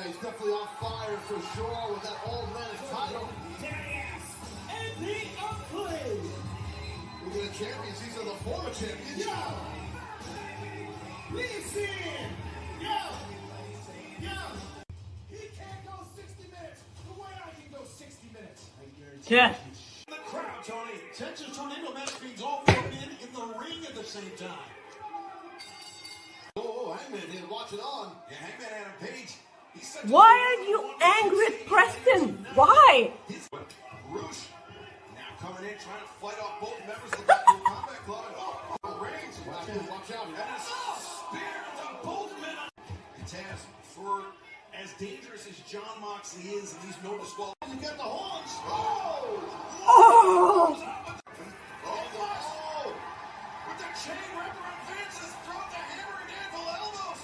Yeah, he's definitely on fire for sure with that old man's title. Daddy ass and the Acclaim. Look at the champions. These are the former champions. Yo! Listen! Yo! He can't go 60 minutes the way I can go 60 minutes. I guarantee Yeah. The crowd, Tony. Texas Tornado match means all four men in the ring at the same time. Oh, Hangman here, watch it on. Yeah, Hangman Adam Page. Why are you angry at Preston? Why? Roosh now coming in, trying to fight off both members of the Combat Club. Oh, Reigns. Watch out. And a spear to both men. Taz, for as dangerous as John Moxley is, and he's known to swallow. You got the horns. Oh! With the chain wrapped around Vince's throat, the hammer and anvil elbows.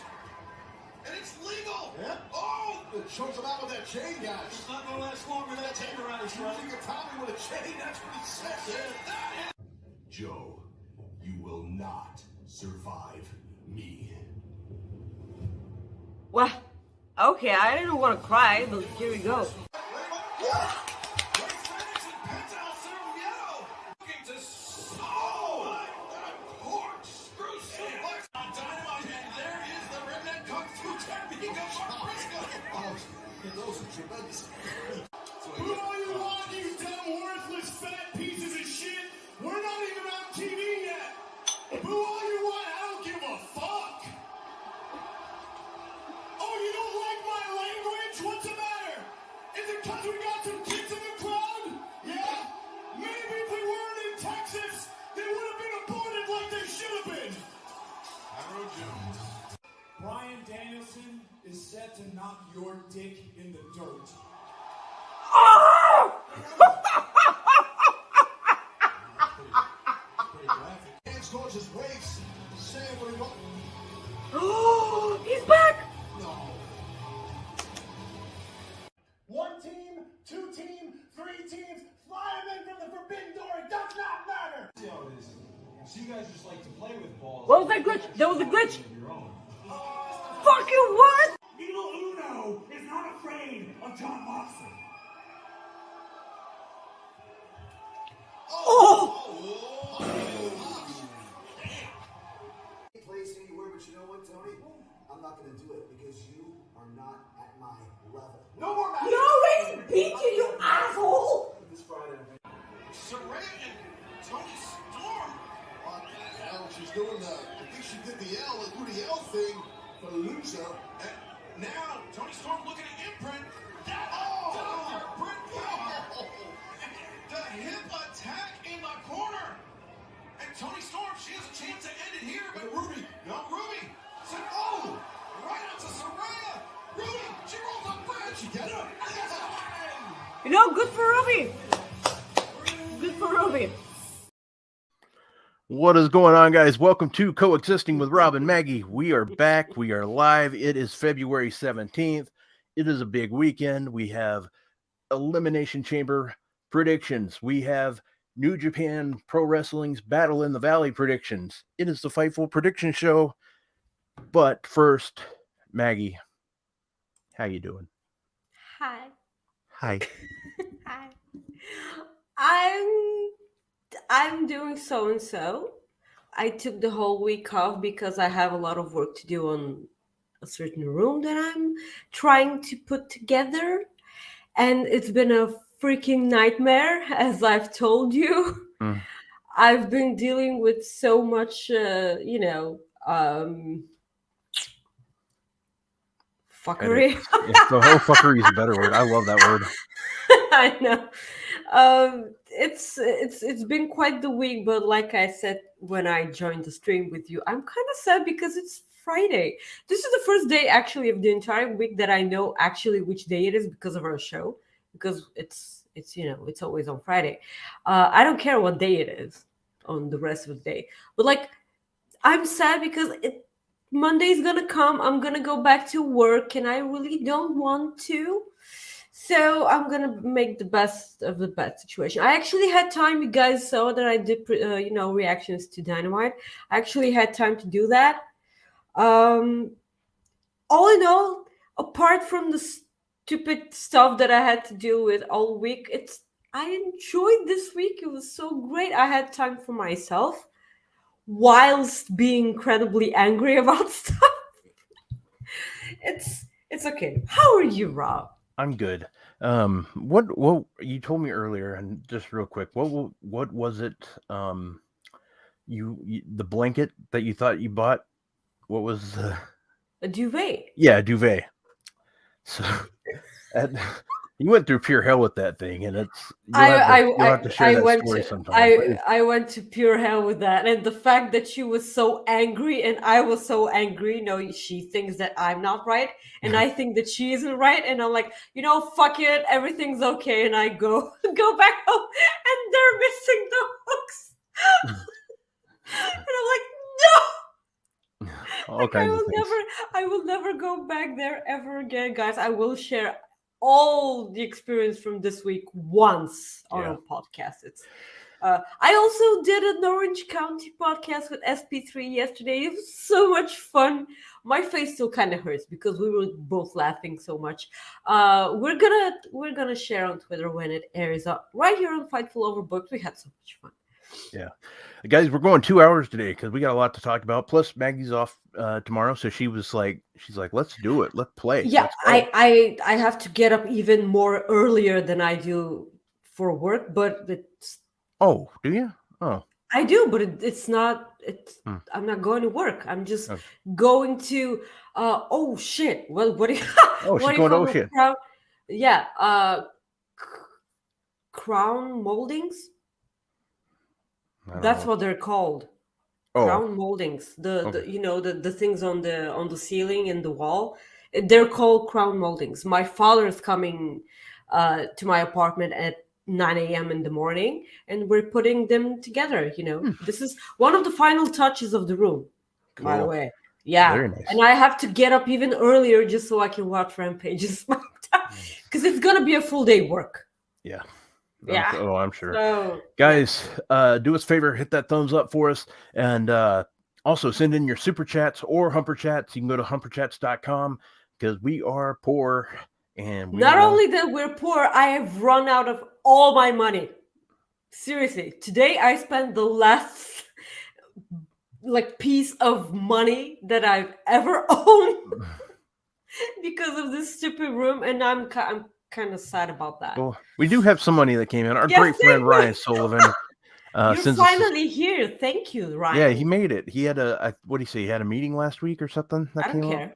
And it's legal. Yeah. Oh! It chokes him out with that chain, guys. It's not going to last long with that chain around his throat. Using a Tommy with a chain, that's what he says. Joe, you will not survive me. Well, okay, I didn't want to cry, but here we go. Those are tremendous. Who are you on, you dumb, worthless, fat pieces of shit? We're not even on TV yet. Who are you on? I don't give a fuck. Oh, you don't like my language? What's the matter? Is it because we got some kids in the crowd? Yeah? Maybe if we weren't in Texas, they would have been aborted like they should have been. Harold Jones. Bryan Danielson is set to knock your dick in the dirt. Oh! Pretty graphic. Hands towards his waist, saying what he wants. Oh, he's back! No. One team, two team, three teams, fly them in from the forbidden door, it does not matter! See how it is. So you guys just like to play with balls. What was that glitch? There was a glitch. Your own. Fucking what? Evil Uno is not afraid of John Moxley. Oh! Place anywhere, but you know what, Tony? I'm not going to do it because you are not at my level. No more matches. You already beat you asshole! This Friday. Saraya and Tony Storm. What the hell? She's doing the, I think she did the L, do the L thing for the loser. And now, Tony Storm looking at Imprint. That Dr. Britt Baker. The hip attack in the corner. And Tony Storm, she has a chance to end it here, but Ruby, said, oh, right out to Saraya. Ruby, she rolls up Britt. She gets it. And gets it. You know, good for Ruby. Good for Ruby. What is going on, guys? Welcome to Coexisting with Rob and Maggie. We are back. We are live. It is February 17th. It is a big weekend. We have Elimination Chamber predictions. We have New Japan Pro Wrestling's Battle in the Valley predictions. It is the Fightful prediction show. But first, Maggie, how you doing? Hi. Hi. Hi. I'm doing so and so. I took the whole week off because I have a lot of work to do on a certain room that I'm trying to put together. And it's been a freaking nightmare, as I've told you. I've been dealing with so much, fuckery. The whole fuckery is a better word. I love that word. I know. It's been quite the week, but like I said when I joined the stream with you, I'm kind of sad because it's Friday. This is the first day actually of the entire week that I know actually which day it is because of our show, because it's always on Friday. I don't care what day it is on the rest of the day, but like I'm sad because Monday's gonna come. I'm gonna go back to work, and I really don't want to. So I'm going to make the best of the bad situation. I actually had time. You guys saw that I did, reactions to Dynamite. I actually had time to do that. All in all, apart from the stupid stuff that I had to deal with all week, I enjoyed this week. It was so great. I had time for myself whilst being incredibly angry about stuff. It's okay. How are you, Rob? I'm good. What you told me earlier, and just real quick, what was it? You the blanket that you thought you bought. What was A duvet. Yeah, duvet. So you went through pure hell with that thing, and you'll have to share that story sometime. I went to pure hell with that, and the fact that she was so angry and I was so angry. No, she thinks that I'm not right, and I think that she isn't right, and I'm like, fuck it, everything's okay, and I go back home, and they're missing the hooks, and I'm like, no. All kinds of things. I will never go back there ever again, guys. I will share all the experience from this week once on a podcast. I also did an Orange County podcast with SP3 yesterday. It was so much fun. My face still kind of hurts because we were both laughing so much. We're gonna share on Twitter when it airs up right here on Fightful Overbooked. We had so much fun. Yeah, guys, we're going 2 hours today because we got a lot to talk about. Plus, Maggie's off tomorrow, so she's like, let's do it, let's play. Yeah, I have to get up even more earlier than I do for work, but it's. Oh, do you? Oh, I do, but it's not. I'm not going to work. I'm just going to. Oh shit! Well, what do you? Oh, she's going to oh shit. Yeah. Crown moldings. That's what they're called. Crown moldings. The things on the ceiling and the wall. They're called crown moldings. My father is coming to my apartment at 9 a.m. in the morning, and we're putting them together. This is one of the final touches of the room. Cool. By the way. Yeah. Very nice. And I have to get up even earlier just so I can watch Rampage and SmackDown because it's gonna be a full day work. Yeah. Yeah. I'm sure. So, guys, do us a favor, hit that thumbs up for us, and also send in your super chats or humper chats. You can go to humperchats.com because we are poor, and not only that we're poor, I have run out of all my money. Seriously, today I spent the last piece of money that I've ever owned because of this stupid room, and I'm kind of sad about that. Well, we do have some money that came in. Our great friend Ryan Sullivan. You're finally here. Thank you, Ryan. Yeah, he made it. He had what do you say? He had a meeting last week or something. I don't care.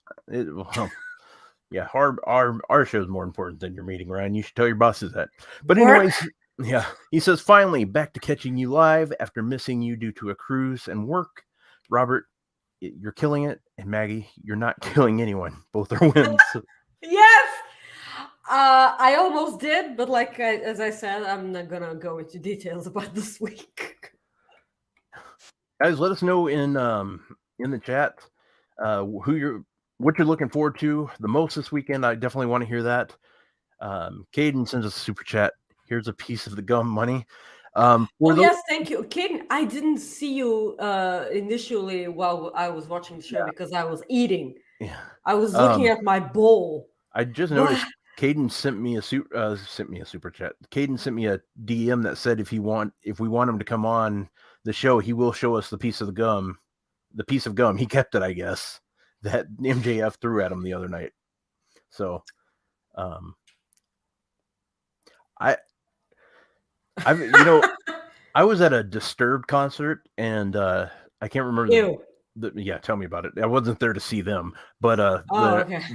Yeah, our show is more important than your meeting, Ryan. You should tell your bosses that. But anyways, yeah, he says finally back to catching you live after missing you due to a cruise and work. Robert, you're killing it, and Maggie, you're not killing anyone. Both are wins. Yes. I almost did, but as I said, I'm not gonna go into details about this week. Guys, let us know in the chat what you're looking forward to the most this weekend. I definitely want to hear that. Caden sends us a super chat. Here's a piece of the gum money. Yes, thank you, Caden. I didn't see you initially while I was watching the show because I was eating. Yeah, I was looking at my bowl. I just noticed. Caden sent me a super chat. Caden sent me a DM that said if we want him to come on the show, he will show us the piece of gum. The piece of gum, he kept it, I guess, that MJF threw at him the other night. So, I was at a Disturbed concert, and I can't remember. Yeah, tell me about it. I wasn't there to see them, but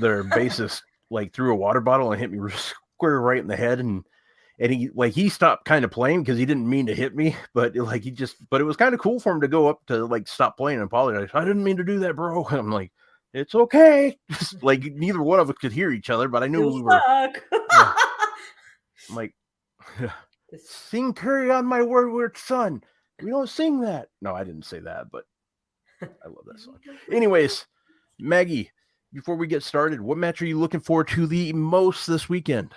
their bassist threw a water bottle and hit me square right in the head, and he stopped kind of playing because he didn't mean to hit me, but it was kind of cool for him to go up to stop playing and apologize. I didn't mean to do that, bro. And I'm like, it's okay. Just neither one of us could hear each other, but I knew we were. I'm like, sing "Carry On My Wayward Son." We don't sing that. No, I didn't say that, but I love that song. Anyways, Maggie, before we get started, what match are you looking forward to the most this weekend?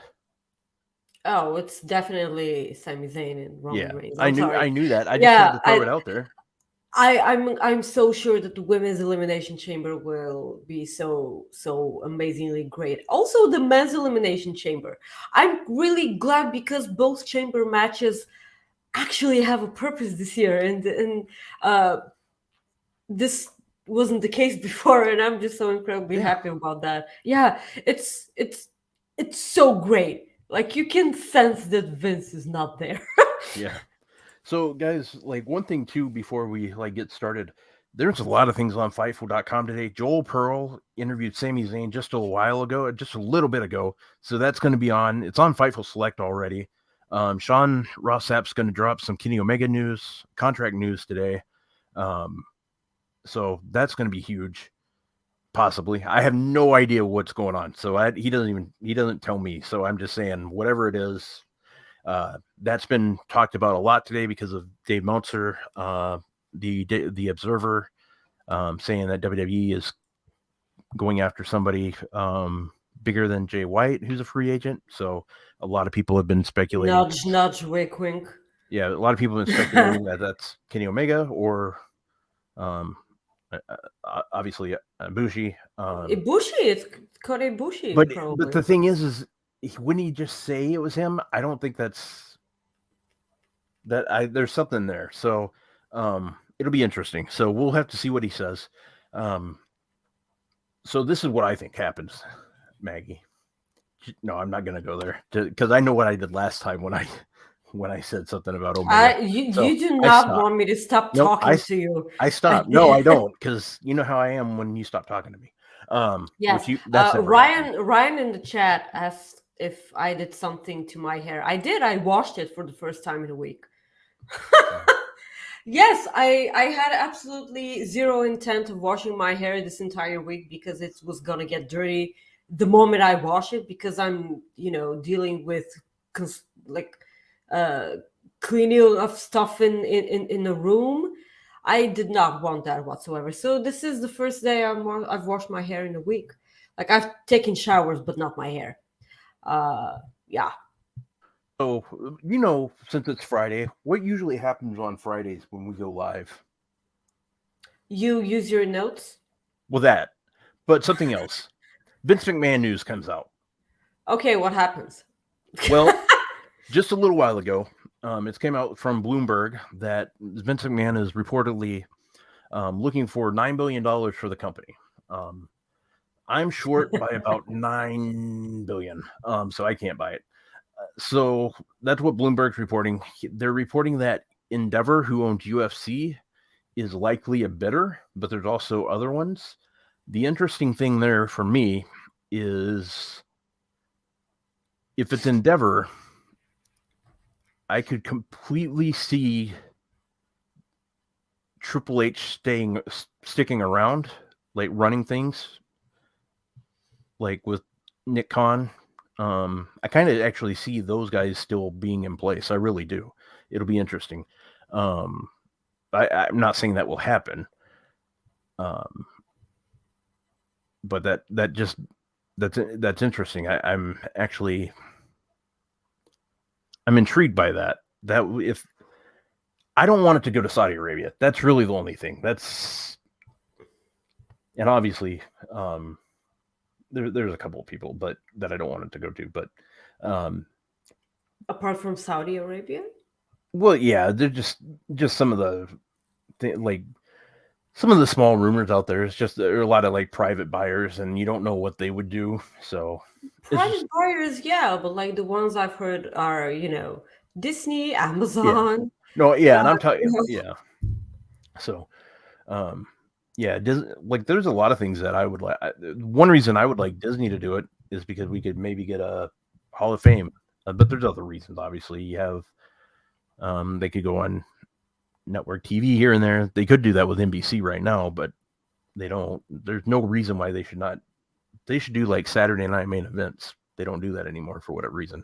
Oh, it's definitely Sami Zayn and Roman Reigns. I knew that. I just had to throw it out there. I'm so sure that the women's elimination chamber will be so amazingly great. Also, the men's elimination chamber. I'm really glad because both chamber matches actually have a purpose this year, and this wasn't the case before, and I'm just so incredibly happy about that. Yeah, it's so great. Like you can sense that Vince is not there. Yeah. So, guys, like one thing too, before we like get started, there's a lot of things on Fightful.com today. Joel Pearl interviewed Sami Zayn just a while ago, just a little bit ago. So that's going to be on. It's on Fightful Select already. Sean Rossap's going to drop some Kenny Omega news, contract news today. So that's going to be huge. Possibly, I have no idea what's going on. So he doesn't tell me. So I'm just saying whatever it is. That's been talked about a lot today because of Dave Meltzer, the Observer, saying that WWE is going after somebody bigger than Jay White, who's a free agent. So a lot of people have been speculating. Nudge, nudge, wink, wink. Yeah, a lot of people have been speculating that that's Kenny Omega or obviously Ibushi. Ibushi, it's Kota Ibushi. But the thing is wouldn't he just say it was him? I don't think there's something there. So it'll be interesting. So we'll have to see what he says. So this is what I think happens, Maggie. No, I'm not going to go there because I know what I did last time when I said something about Omega. You do not want me to stop talking to you. I stopped. No, I don't, because you know how I am when you stop talking to me. Yes. Ryan in the chat asked if I did something to my hair. I did. I washed it for the first time in a week. Yes, I had absolutely zero intent of washing my hair this entire week because it was gonna get dirty the moment I wash it, because I'm dealing with cleaning of stuff in the room. I did not want that whatsoever. So this is the first day I've washed my hair in a week. Like I've taken showers, but not my hair. Yeah. So, since it's Friday, what usually happens on Fridays when we go live? You use your notes? Well, that. But something else. Vince McMahon news comes out. Okay, what happens? Well, just a little while ago, it came out from Bloomberg that Vince McMahon is reportedly looking for $9 billion for the company. I'm short by about $9 billion, so I can't buy it. So that's what Bloomberg's reporting. They're reporting that Endeavor, who owns UFC, is likely a bidder, but there's also other ones. The interesting thing there for me is if it's Endeavor, I could completely see Triple H sticking around, like running things, like with Nick Khan. I kind of actually see those guys still being in place. I really do. It'll be interesting. I'm not saying that will happen. But that's interesting. I'm intrigued by that. That if I don't want it to go to Saudi Arabia, that's really the only thing. And obviously, there's a couple of people, but that I don't want it to go to. But apart from Saudi Arabia, well, yeah, they're just some of the some of the small rumors out there. It's just there are a lot of like private buyers, and you don't know what they would do. So private buyers, yeah, but like the ones I've heard are Disney, Amazon. Yeah. No, yeah, and I'm talking, yeah. So, yeah, like there's a lot of things that I would like. One reason I would like Disney to do it is because we could maybe get a Hall of Fame, but there's other reasons. Obviously, you have they could go on network TV here and there. They could do that with NBC right now, but they don't. There's no reason why they should not. They should do like Saturday night main events. They don't do that anymore for whatever reason.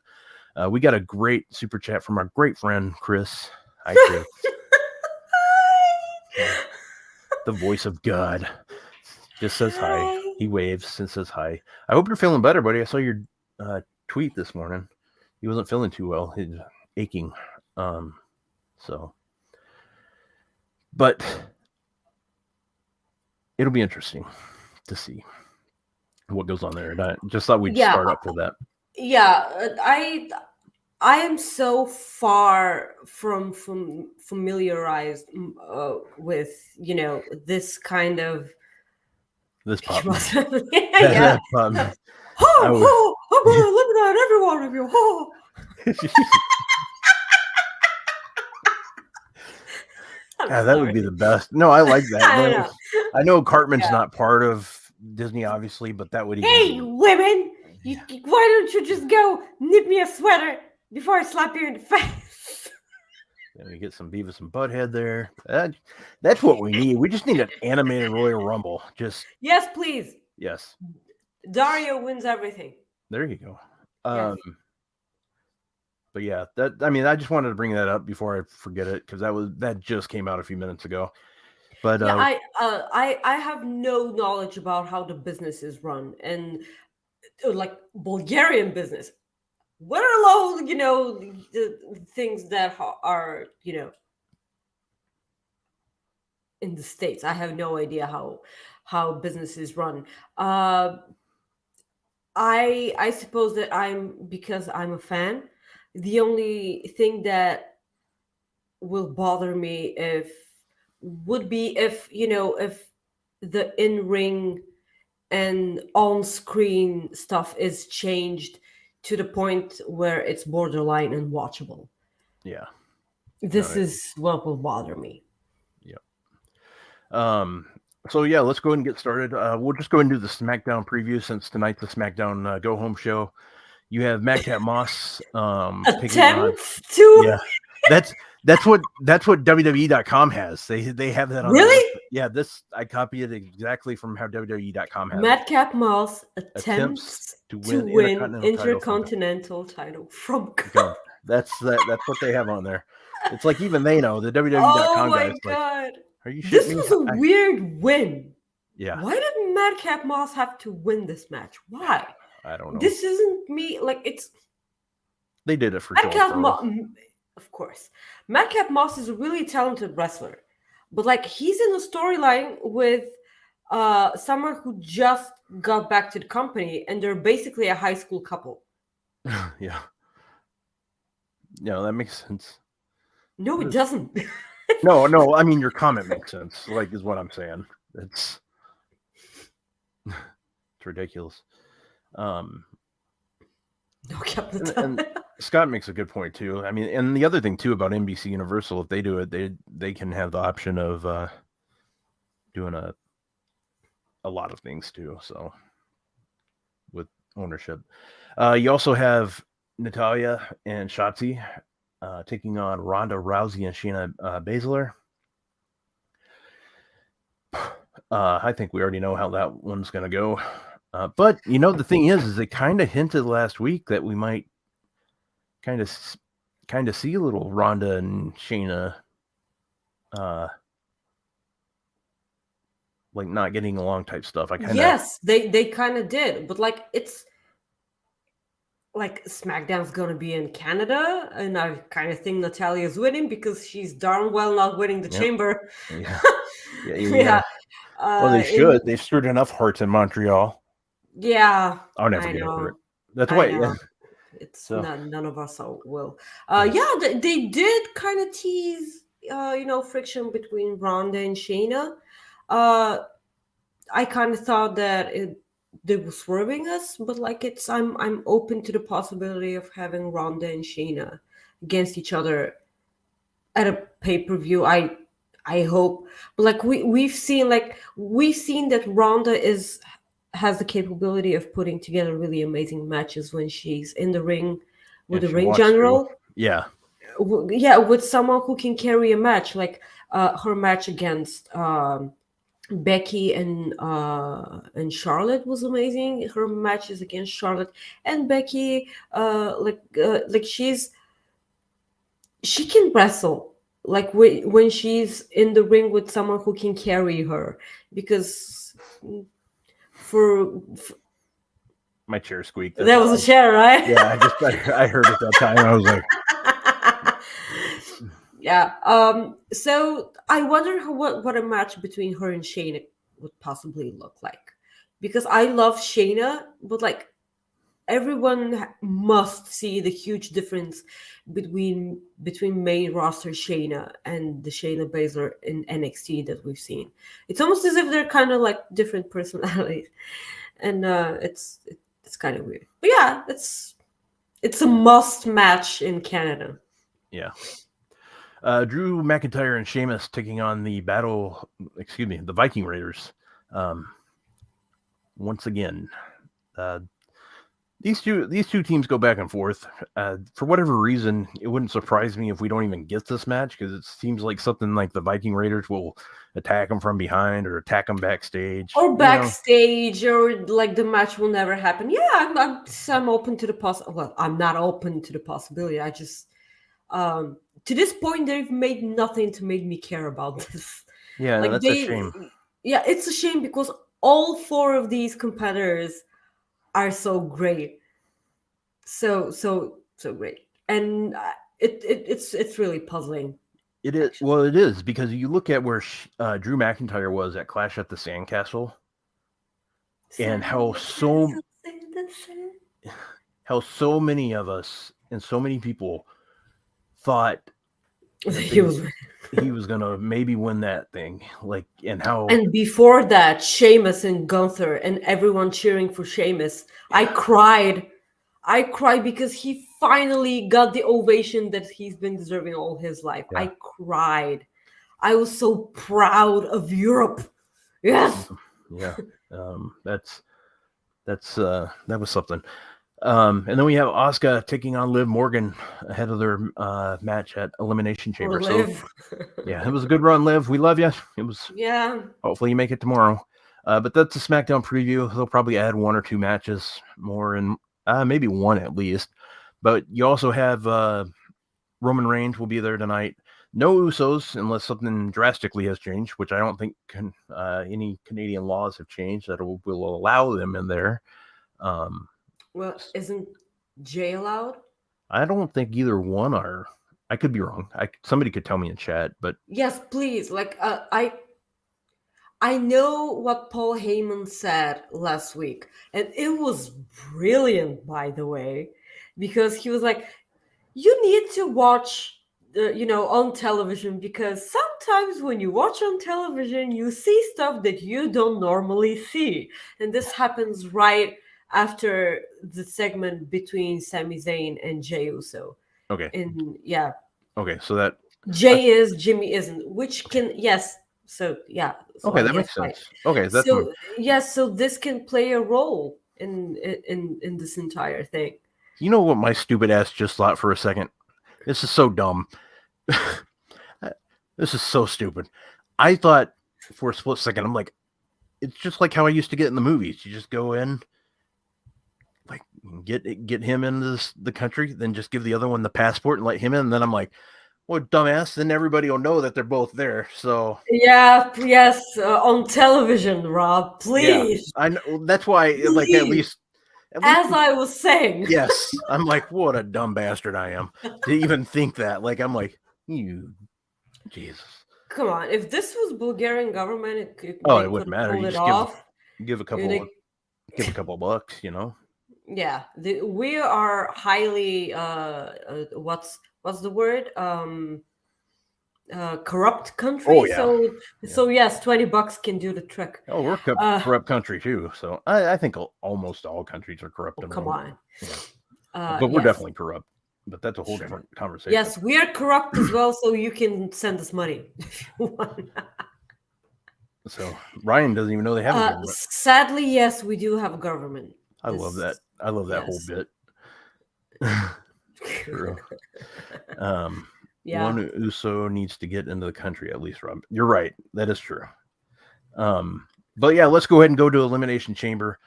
We got a great super chat from our great friend Chris. Hi, Chris. The voice of God just says hi. He waves and says hi. I hope you're feeling better, buddy. I saw your tweet this morning. He wasn't feeling too well. He's aching. But it'll be interesting to see what goes on there. And I just thought we'd Yeah. start up for that. Yeah, I am so far from familiarized with this kind of This pop. yeah. That Look at that, every one of you. that would be the best. No, I like that. I know Cartman's not part of Disney, obviously, but that would. Hey, women! Why don't you just go knit me a sweater before I slap you in the face? And we get some Beavis and Butthead there. That's what we need. We just need an animated Royal Rumble. Just yes, please. Yes. Dario wins everything. There you go. Yes. But yeah, I just wanted to bring that up before I forget it because that just came out a few minutes ago. But yeah, I have no knowledge about how the business is run and like Bulgarian business. What are all the things that are in the States? I have no idea how business is run. I suppose that because I'm a fan. The only thing that will bother me would be if the in-ring and on-screen stuff is changed to the point where it's borderline unwatchable. Yeah. This is what will bother me. Yep. So yeah, let's go ahead and get started. We'll just go ahead and do the SmackDown preview since tonight's the SmackDown Go Home show. You have Madcap Moss attempts to. Yeah, that's what WWE.com has. They have that on really. Yeah, I copied it exactly from how WWE.com has. Madcap Moss attempts to win Intercontinental title from. That's what they have on there. It's like even they know the WWE.com guys. Oh my god! Like, are you shitting this me? was a weird win. Yeah. Why did Madcap Moss have to win this match? Why? I don't know. This isn't me. Like it's. They did it for Madcap Moss. Of course, Madcap Moss is a really talented wrestler, but like he's in a storyline with someone who just got back to the company, and they're basically a high school couple. Yeah. Yeah, that makes sense. No, it doesn't. No. I mean, your comment makes sense. Like, is what I'm saying. It's ridiculous. No, and Scott makes a good point too. I mean, and the other thing too about NBC Universal, if they do it, they can have the option of doing a lot of things too. So with ownership, you also have Natalya and Shotzi taking on Ronda Rousey and Shayna Baszler. I think we already know how that one's going to go. But the thing is they kind of hinted last week that we might kind of see a little Ronda and Shayna like not getting along type stuff. Yes, they kind of did, but like it's like SmackDown's gonna be in Canada, and I kind of think Natalya's winning because she's darn well not winning the Chamber. Yeah. Well, they should. They've screwed enough hearts in Montreal. Yeah, I'll never get over it. That's why. Yeah. It's none of us will. They did kind of tease, friction between Ronda and Shayna. I kind of thought that they were swerving us, but like I'm open to the possibility of having Ronda and Shayna against each other at a pay-per-view. I hope, but like we've seen that Ronda has the capability of putting together really amazing matches when she's in the ring with the ring general. Yeah, with someone who can carry a match, like her match against Becky and Charlotte was amazing. Her matches against Charlotte and Becky, she can wrestle. Like when she's in the ring with someone who can carry her, because for my chair squeaked. That was a chair, right? Yeah, I heard it that time. I was like, yeah. So I wonder what a match between her and Shayna would possibly look like. Because I love Shayna, but like everyone must see the huge difference between main roster Shayna and the Shayna Baszler in NXT that we've seen. It's almost as if they're kind of like different personalities, and it's kind of weird. But yeah, it's a must match in Canada. Yeah. Drew McIntyre and Sheamus taking on the Viking Raiders. Once again, these two teams go back and forth. For whatever reason, it wouldn't surprise me if we don't even get this match, because it seems like something like the Viking Raiders will attack them from behind or attack them backstage. Or backstage, or like the match will never happen. Yeah, I'm open to the Well, I'm not open to the possibility. I just to this point they've made nothing to make me care about this. Yeah, like that's a shame. Yeah, it's a shame because all four of these competitors are so great, so great, and it's really puzzling. It is. Well, it is, because you look at where Drew McIntyre was at Clash at the Sandcastle, and how so many of us and so many people thought he was gonna maybe win that thing, like, and before that, Sheamus and Gunther and everyone cheering for Sheamus. I cried because he finally got the ovation that he's been deserving all his life. Yeah. I cried. I was so proud of Europe. Yes. Yeah. That was something. And then we have Asuka taking on Liv Morgan ahead of their match at Elimination Chamber. So, yeah, it was a good run, Liv. We love you. It was. Yeah. Hopefully you make it tomorrow. But that's a SmackDown preview. They'll probably add 1 or 2 matches more, and maybe 1 at least. But you also have Roman Reigns will be there tonight. No Usos, unless something drastically has changed, which I don't think any Canadian laws have changed that will allow them in there. Well, isn't Jay allowed? I don't think either one are. I could be wrong. Somebody could tell me in chat, but yes, please. Like I know what Paul Heyman said last week, and it was brilliant, by the way, because he was like, "You need to watch, on television, because sometimes when you watch on television, you see stuff that you don't normally see, and this happens right after the segment between Sami Zayn and Jey Uso." Okay. And yeah. Okay, so that Jey is, Jimmy isn't, which can So yeah. So okay, that makes sense. Okay, that's so this can play a role in this entire thing. You know what my stupid ass just thought for a second? This is so dumb. This is so stupid. I thought for a split second, I'm like, it's just like how I used to get in the movies. You just go in, like, get him into the country, then just give the other one the passport and let him in. And then I'm like, well, dumbass, then everybody will know that they're both there. So yeah, yes, on television, Rob, please. Yeah, I know. That's why, please. Like, at least as I was saying. Yes, I'm like, what a dumb bastard I am to even think that. Like, I'm like, you, Jesus. Come on, if this was Bulgarian government, it wouldn't matter. You just give a couple bucks, Yeah, we are highly what's the word? Corrupt country. Oh, yeah. So yes, $20 can do the trick. Oh, we're a corrupt country too. So I think almost all countries are corrupt. Oh, come on. Yeah. But we're definitely corrupt. But that's a whole different conversation. Yes, we are corrupt as well. So you can send us money if you want. So Ryan doesn't even know they have a government. Sadly, yes, we do have a government. I love that. I love that whole bit. True. Yeah. One Uso needs to get into the country at least, Rob. You're right. That is true. But yeah, let's go ahead and go to Elimination Chamber.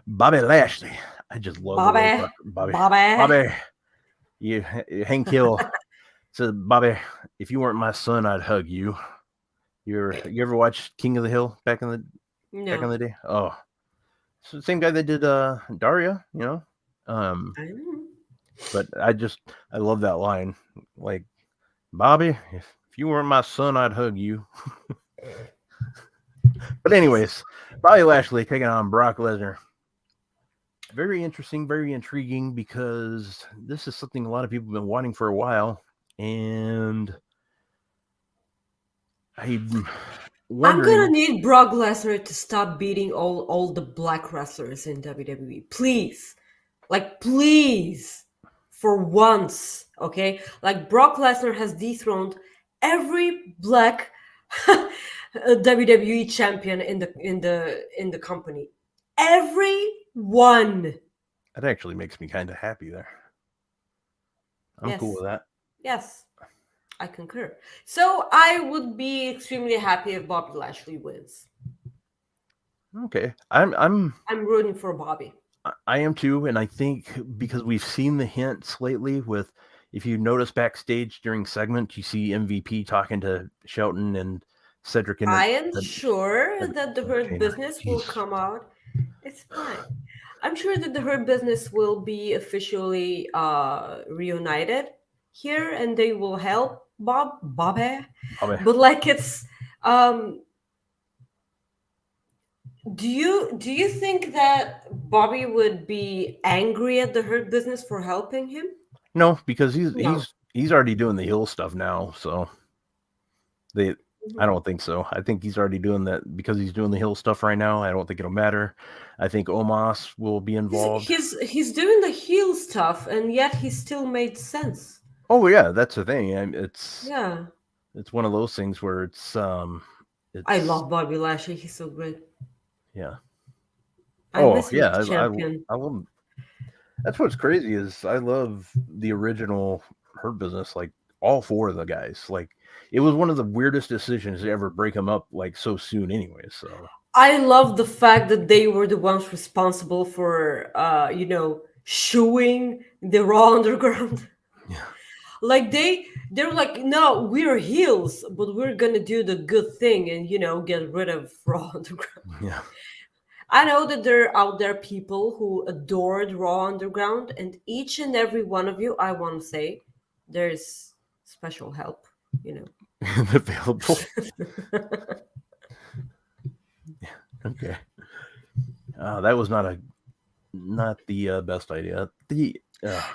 Bobby Lashley. I just love Bobby. You Hank Hill said, Bobby, if you weren't my son, I'd hug you. You ever watched King of the Hill back in the day? Oh, so same guy that did Daria, But I love that line. Like, Bobby, if you weren't my son, I'd hug you. But anyways, Bobby Lashley taking on Brock Lesnar. Very interesting, very intriguing, because this is something a lot of people have been wanting for a while. And I'm wondering... gonna need Brock Lesnar to stop beating all the black wrestlers in WWE. Please. Like, please. For once. Okay? Like, Brock Lesnar has dethroned every black WWE champion in the company. Everyone. That actually makes me kind of happy there. I'm cool with that. Yes. I concur. So I would be extremely happy if Bobby Lashley wins. Okay. I'm rooting for Bobby. I am too, and I think because we've seen the hints lately with, if you notice backstage during segment, you see MVP talking to Shelton and Cedric. And I am sure that the Hurt Business will come out. It's fine. I'm sure that the Hurt Business will be officially reunited here, and they will help Bobby. But like, it's do you think that Bobby would be angry at the Hurt Business for helping him? No, because he's already doing the heel stuff now, so I don't think so. I think he's already doing that because he's doing the heel stuff right now. I don't think it'll matter. I think Omos will be involved. He's doing the heel stuff, and yet he still made sense. Oh yeah, that's the thing. It's one of those things where it's I love Bobby Lashley. He's so great. Yeah. I love. That's what's crazy is I love the original Hurt Business, like all four of the guys. Like, it was one of the weirdest decisions to ever break them up like so soon anyway. So I love the fact that they were the ones responsible for shooing the Raw Underground. Yeah. Like they're like, no, we're heels, but we're gonna do the good thing and get rid of Raw Underground. Yeah. I know that there are out there people who adored Raw Underground, and each and every one of you, I want to say, there's special help, available. Okay. That was not the best idea.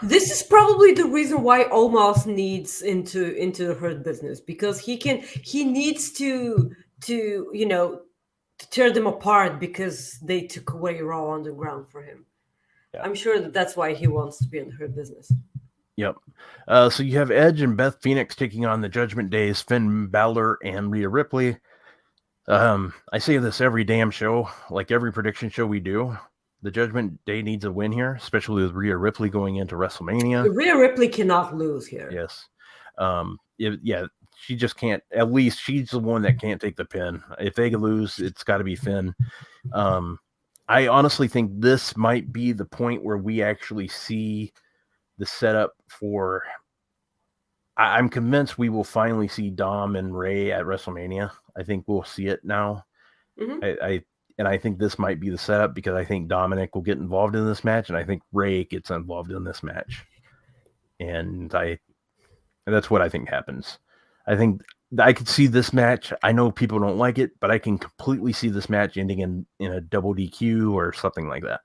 This is probably the reason why Omos needs into the Hurt Business, because he needs to tear them apart because they took away Raw Underground for him. Yeah. I'm sure that's why he wants to be in the Hurt Business. Yep. So you have Edge and Beth Phoenix taking on the Judgment Days, Finn Balor and Rhea Ripley. I say this every damn show, like every prediction show we do. The Judgment Day needs a win here, especially with Rhea Ripley going into WrestleMania. Rhea Ripley cannot lose here. Yes. She just can't. At least she's the one that can't take the pin. If they lose, it's got to be Finn. I honestly think this might be the point where we actually see the setup for... I'm convinced we will finally see Dom and Ray at WrestleMania. I think we'll see it now. Mm-hmm. I think this might be the setup, because I think Dominic will get involved in this match, and I think Ray gets involved in this match. And that's what I think happens. I think I could see this match. I know people don't like it, but I can completely see this match ending in a double DQ or something like that.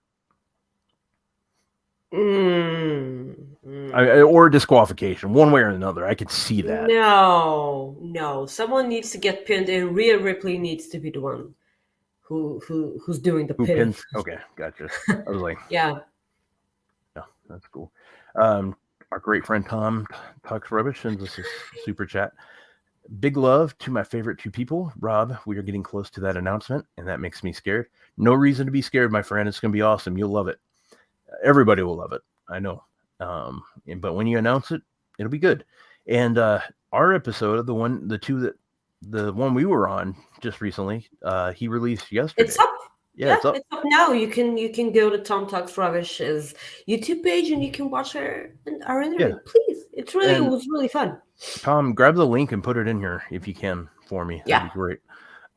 Or disqualification, one way or another. I could see that. No. Someone needs to get pinned, and Rhea Ripley needs to be the one who's doing the pin. Okay, gotcha. I was like, yeah, that's cool. Our great friend Tom Talks Rubbish sends us a super chat. Big love to my favorite two people. Rob, we are getting close to that announcement, and that makes me scared. No reason to be scared, my friend. It's going to be awesome. You'll love it. Everybody will love it. I know. But when you announce it, it'll be good. And our episode of the one we were on just recently, he released yesterday. It's up. Yeah, it's up now. You can go to Tom Talks Rubbish's YouTube page and you can watch our interview. Yeah. Please, it was really fun. Tom, grab the link and put it in here if you can for me. That'd be great.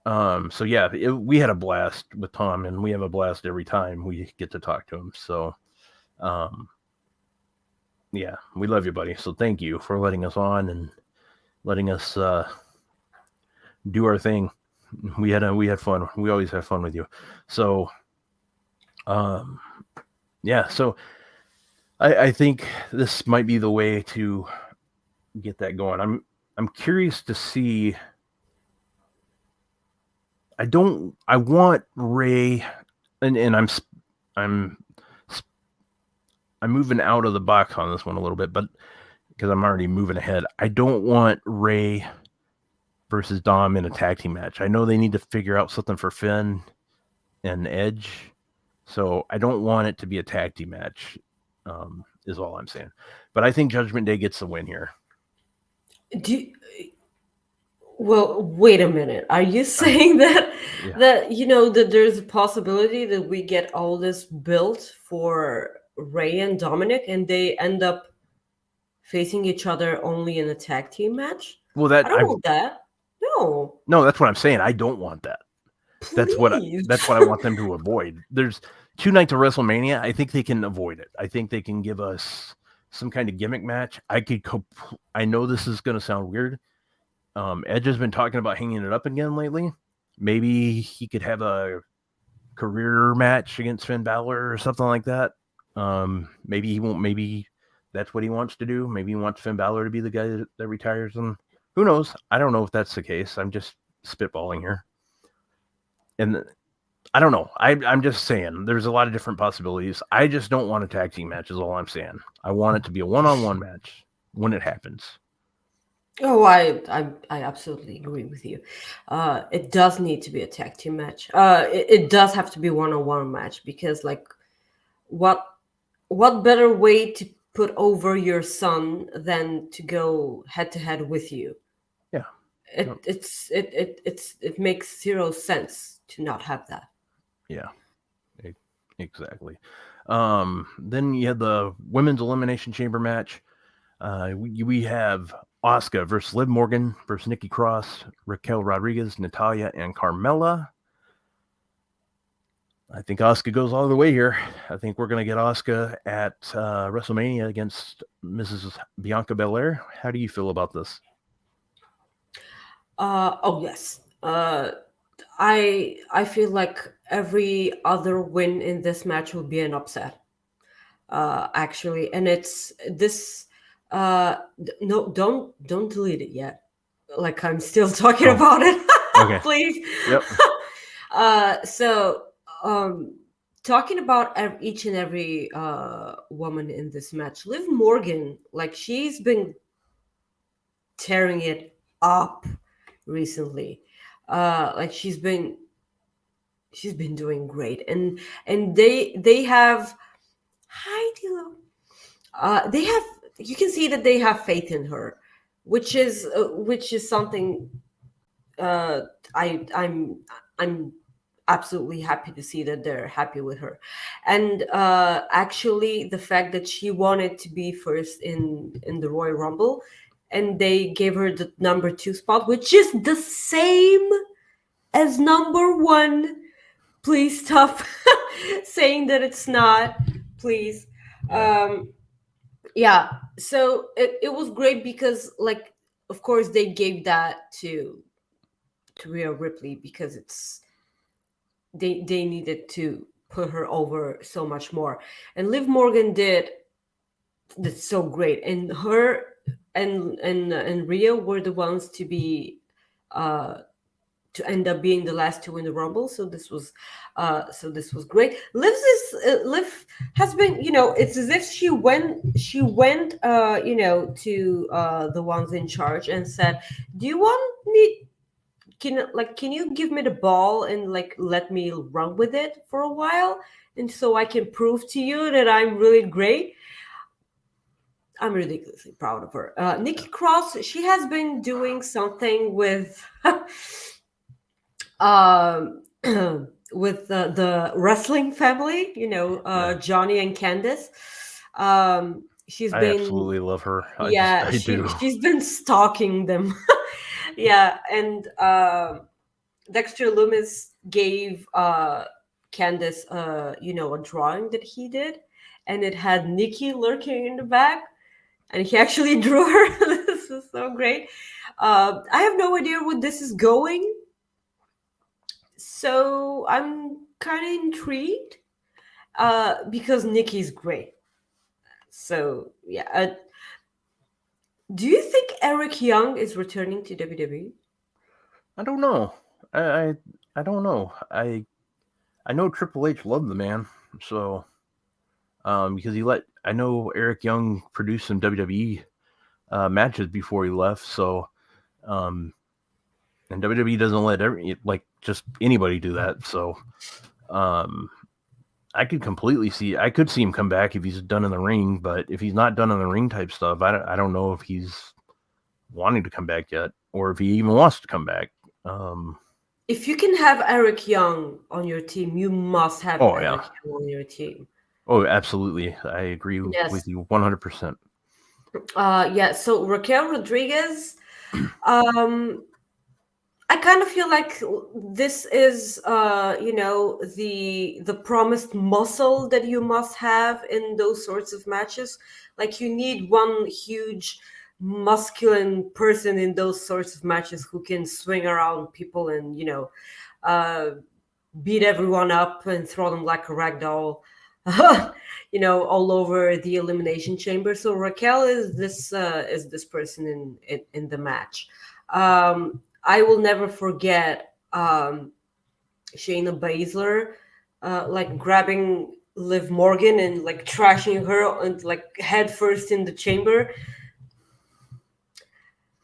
So yeah, we had a blast with Tom, and we have a blast every time we get to talk to him. So, yeah, we love you, buddy. So thank you for letting us on and letting us do our thing. We had fun. We always have fun with you. So, yeah. So I think this might be the way to get that going. I'm curious to see. I want Ray, and I'm moving out of the box on this one a little bit, but because I'm already moving ahead, I don't want Ray versus Dom in a tag team match. I know they need to figure out something for Finn and Edge, so I don't want it to be a tag team match, is all I'm saying. But I think Judgment Day gets the win here. Well, wait a minute. Are you saying that that there's a possibility that we get all this built for Ray and Dominic and they end up facing each other only in a tag team match? Well, I don't want that. No, that's what I'm saying. I don't want that. please. That's what I want them to avoid. There's 2 nights of WrestleMania. I think they can avoid it. I think they can give us some kind of gimmick match. I know this is going to sound weird. Edge has been talking about hanging it up again lately. Maybe he could have a career match against Finn Balor or something like that. Maybe he won't. Maybe that's what he wants to do. Maybe he wants Finn Balor to be the guy that retires him. Who knows? I don't know if that's the case. I'm just spitballing here. And I don't know. I'm just saying there's a lot of different possibilities. I just don't want a tag team match is all I'm saying. I want it to be a one-on-one match when it happens. Oh, I absolutely agree with you. It does need to be a tag team match. It does have to be one-on-one match because, like, what better way to put over your son than to go head to head with you? Yeah, it makes zero sense to not have that. Yeah, exactly. Then you had the Women's Elimination Chamber match. We have Asuka versus Liv Morgan versus Nikki Cross, Raquel Rodriguez, Natalya, and Carmella. I think Asuka goes all the way here. I think we're going to get Asuka at WrestleMania against Mrs. Bianca Belair. How do you feel about this? Oh yes. I feel like every other win in this match would be an upset. Actually, and it's this. No, don't delete it yet. Like I'm still talking about it. Okay. Please. Yep. So talking about each and every woman in this match, Liv Morgan, like she's been tearing it up recently. Like she's been doing great, and they have hi Dilo. They have. You can see that they have faith in her, which is something I'm absolutely happy to see that they're happy with her. And actually the fact that she wanted to be first in the Royal Rumble and they gave her the number 2 spot, which is the same as number 1. Please stop saying that it's not, please. Yeah, so it was great because, like, of course they gave that to Rhea Ripley because they needed to put her over so much more, and Liv Morgan did so great, and her and Rhea were the ones to be to end up being the last 2 in the Rumble. So this was great. Liv has been, it's as if she went to the ones in charge and said, do you want me, can you give me the ball and like let me run with it for a while, and so I can prove to you that I'm really great. I'm ridiculously proud of her. Nikki Cross, she has been doing something with with the wrestling family, Johnny and Candice. I absolutely love her. She's been stalking them. Yeah, and Dexter Lumis gave Candice, a drawing that he did, and it had Nikki lurking in the back, and he actually drew her. This is so great. I have no idea where this is going. So I'm kind of intrigued because Nikki's great. So yeah, do you think Eric Young is returning to WWE? I don't know. I don't know. I know Triple H loved the man, so because I know Eric Young produced some WWE matches before he left, so and WWE doesn't let just anybody do that, so I could see him come back if he's done in the ring, but if he's not done in the ring type stuff, I don't know if he's wanting to come back yet, or if he even wants to come back. If you can have Eric Young on your team, you must have Eric Young on your team. Oh, absolutely. I agree with you 100%. Yeah, so Raquel Rodriguez, I kind of feel like this is, the promised muscle that you must have in those sorts of matches. Like you need one huge masculine person in those sorts of matches who can swing around people and, beat everyone up and throw them like a rag doll, all over the Elimination Chamber. So Raquel is this person in the match. I will never forget Shayna Baszler grabbing Liv Morgan and like trashing her and like head first in the chamber.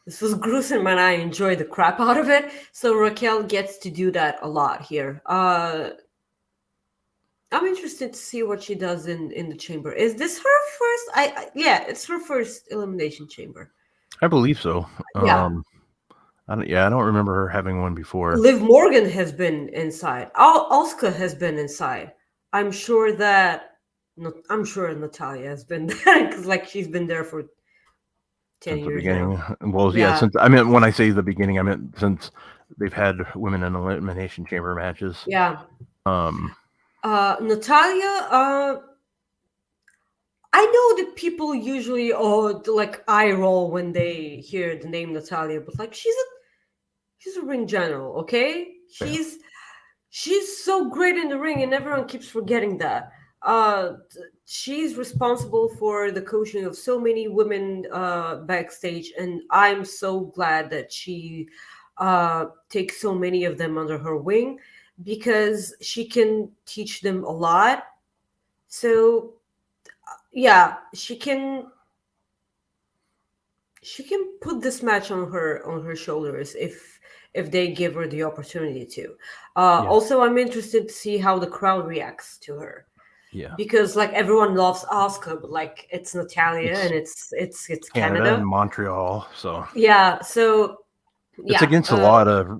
This was gruesome and I enjoyed the crap out of it. So Raquel gets to do that a lot here. I'm interested to see what she does in the chamber. Is this her first? It's her first Elimination Chamber. I believe so. Yeah. I don't remember her having one before. Liv Morgan has been inside. Asuka has been inside. I'm sure Natalya has been there because like she's been there for 10 years. The beginning. Now. Well, yeah. Since when I say the beginning, I meant since they've had women in Elimination Chamber matches. Yeah. Natalya. I know that people usually eye roll when they hear the name Natalya, but like she's a ring general, okay? She's so great in the ring, and everyone keeps forgetting that. She's responsible for the coaching of so many women backstage, and I'm so glad that she takes so many of them under her wing because she can teach them a lot. So yeah, she can put this match on her shoulders if they give her the opportunity to. Also, I'm interested to see how the crowd reacts to her. Yeah, because like everyone loves Asuka, but like it's Natalya and it's Canada and Montreal, so yeah, so it's against a lot of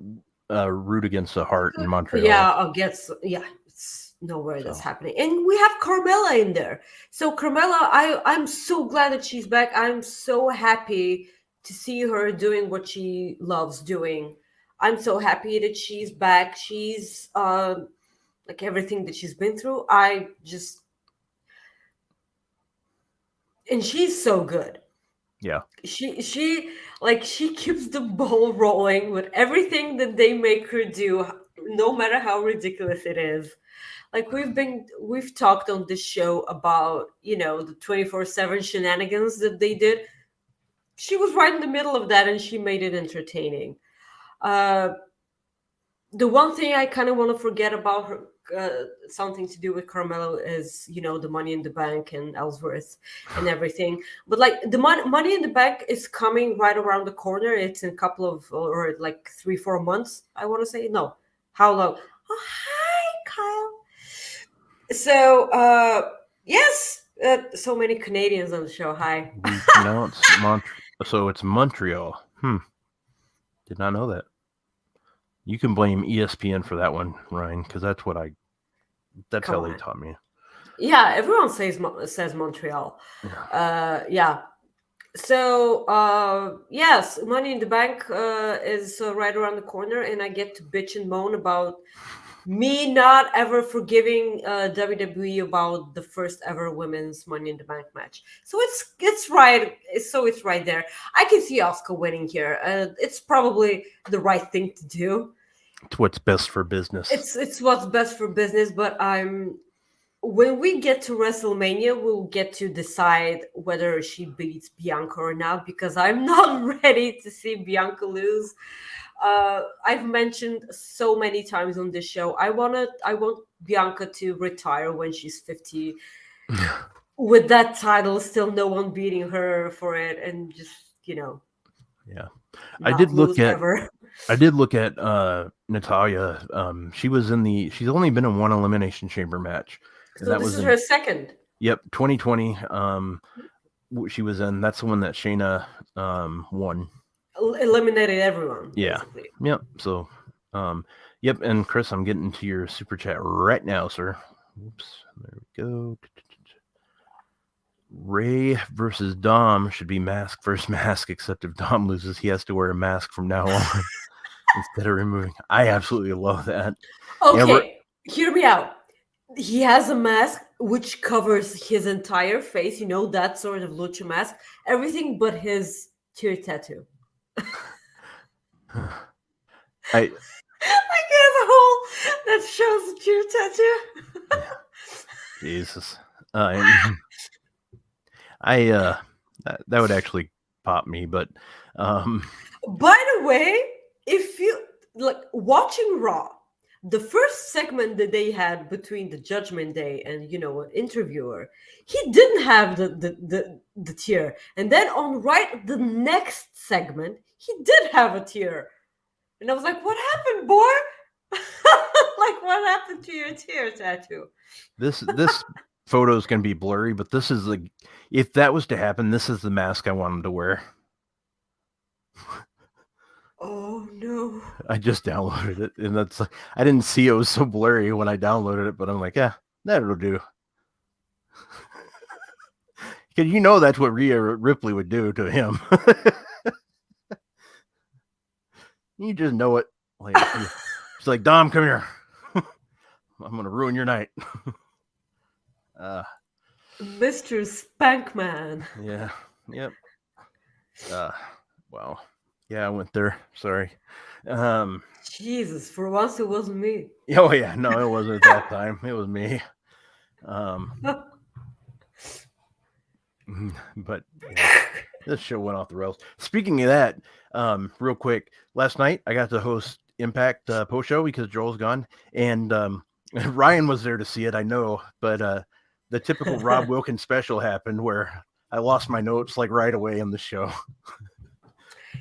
root against the heart in Montreal. It's nowhere that's happening, and we have Carmella in there. So Carmella, I'm so glad that she's back. I'm so happy to see her doing what she loves doing. I'm so happy that she's back. She's like everything that she's been through. And she's so good. Yeah. She keeps the ball rolling with everything that they make her do, no matter how ridiculous it is. Like we've talked on this show about, the 24/7 shenanigans that they did. She was right in the middle of that and she made it entertaining. The one thing I kind of want to forget about her, something to do with Carmelo, is the Money in the Bank and Ellsworth and everything. But like the Money in the Bank is coming right around the corner. It's in a couple of or like 3-4 months. I want to say no. How long? Oh, hi, Kyle. So yes, so many Canadians on the show. Hi. No, it's Montreal. Did not know that. You can blame ESPN for that one, Ryan, because that's how they taught me. Yeah, everyone says Montreal. Yeah. So yes, Money in the Bank is right around the corner, and I get to bitch and moan about me not ever forgiving WWE about the first ever women's Money in the Bank match. So it's right. So it's right there. I can see Asuka winning here. It's probably the right thing to do. It's what's best for business. It's what's best for business, but when we get to WrestleMania, we'll get to decide whether she beats Bianca or not, because I'm not ready to see Bianca lose. I've mentioned so many times on this show, I want Bianca to retire when she's 50. With that title, still no one beating her for it, and just, Yeah. not I did lose ever. look at Natalia. She's only been in one Elimination Chamber match. And So that this was is her second. Yep, 2020. She was in. That's the one that Shayna won. Eliminated everyone. Yeah. Basically. Yep. So, yep. And Chris, I'm getting to your super chat right now, sir. Oops. There we go. Ray versus Dom should be mask versus mask, except if Dom loses, he has to wear a mask from now on instead of removing. I absolutely love that. Okay, hear me out. He has a mask which covers his entire face, that sort of lucha mask, everything but his tear tattoo. I guess a hole that shows the tear tattoo. Jesus. That would actually pop me, but by the way, if you watching Raw, the first segment that they had between the Judgment Day and an interviewer, he didn't have the tear, and then on the next segment he did have a tear, and I was like, what happened, boy? What happened to your tear tattoo? This photo is going to be blurry, but this is if that was to happen, this is the mask I want him to wear. Oh no. I just downloaded it, and that's I didn't see it was so blurry when I downloaded it, but I'm like, yeah, that'll do. Because that's what Rhea Ripley would do to him. You just know it. She's like, Dom, come here. I'm going to ruin your night. Mr. Spankman. Yeah. Yep. Wow. Yeah, I went there. Sorry. Jesus, for once it wasn't me. Oh yeah, no, it wasn't at that time. It was me. But yeah, this show went off the rails. Speaking of that, real quick, last night I got to host Impact post show because Joel's gone, and Ryan was there to see it. I know, but the typical Rob Wilkins special happened where I lost my notes right away in the show.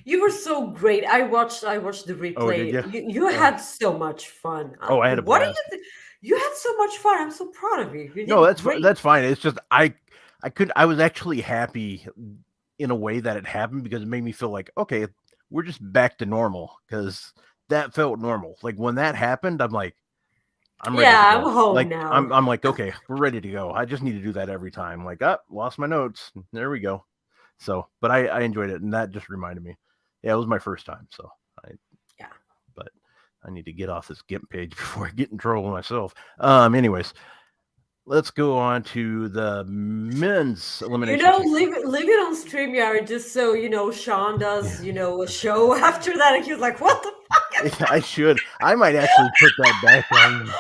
You were so great. I watched the replay. Oh, did you? You had so much fun. Oh, I had a blast. What do you had so much fun. I'm so proud of you. No, that's fine. It's just I was actually happy in a way that it happened because it made me feel like, okay, we're just back to normal, because that felt normal. Like when that happened, I'm like, I'm ready. Yeah, I'm home now. I'm like, okay, we're ready to go. I just need to do that every time. Like, lost my notes. There we go. So, but I enjoyed it, and that just reminded me. Yeah, it was my first time, so but I need to get off this GIMP page before I get in trouble myself. Anyways, let's go on to the men's elimination. Leave it on StreamYard just so Sean does a show after that, and he was like, "What the fuck?" I should. I might actually put that back on.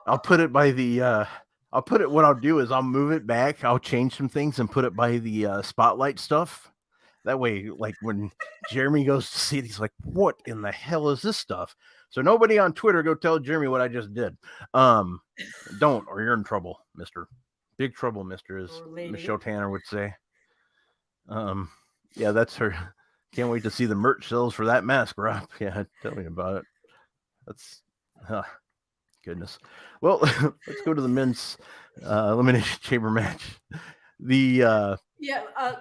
I'll put it by the. What I'll do is I'll move it back. I'll change some things and put it by the spotlight stuff. That way, when Jeremy goes to see it, he's like, what in the hell is this stuff? So nobody on Twitter go tell Jeremy what I just did. Don't, or you're in trouble, mister. Big trouble, mister, as Michelle Tanner would say. Yeah, that's her. Can't wait to see the merch sales for that mask, Rob. Yeah, tell me about it. That's, goodness. Well, let's go to the men's Elimination Chamber match.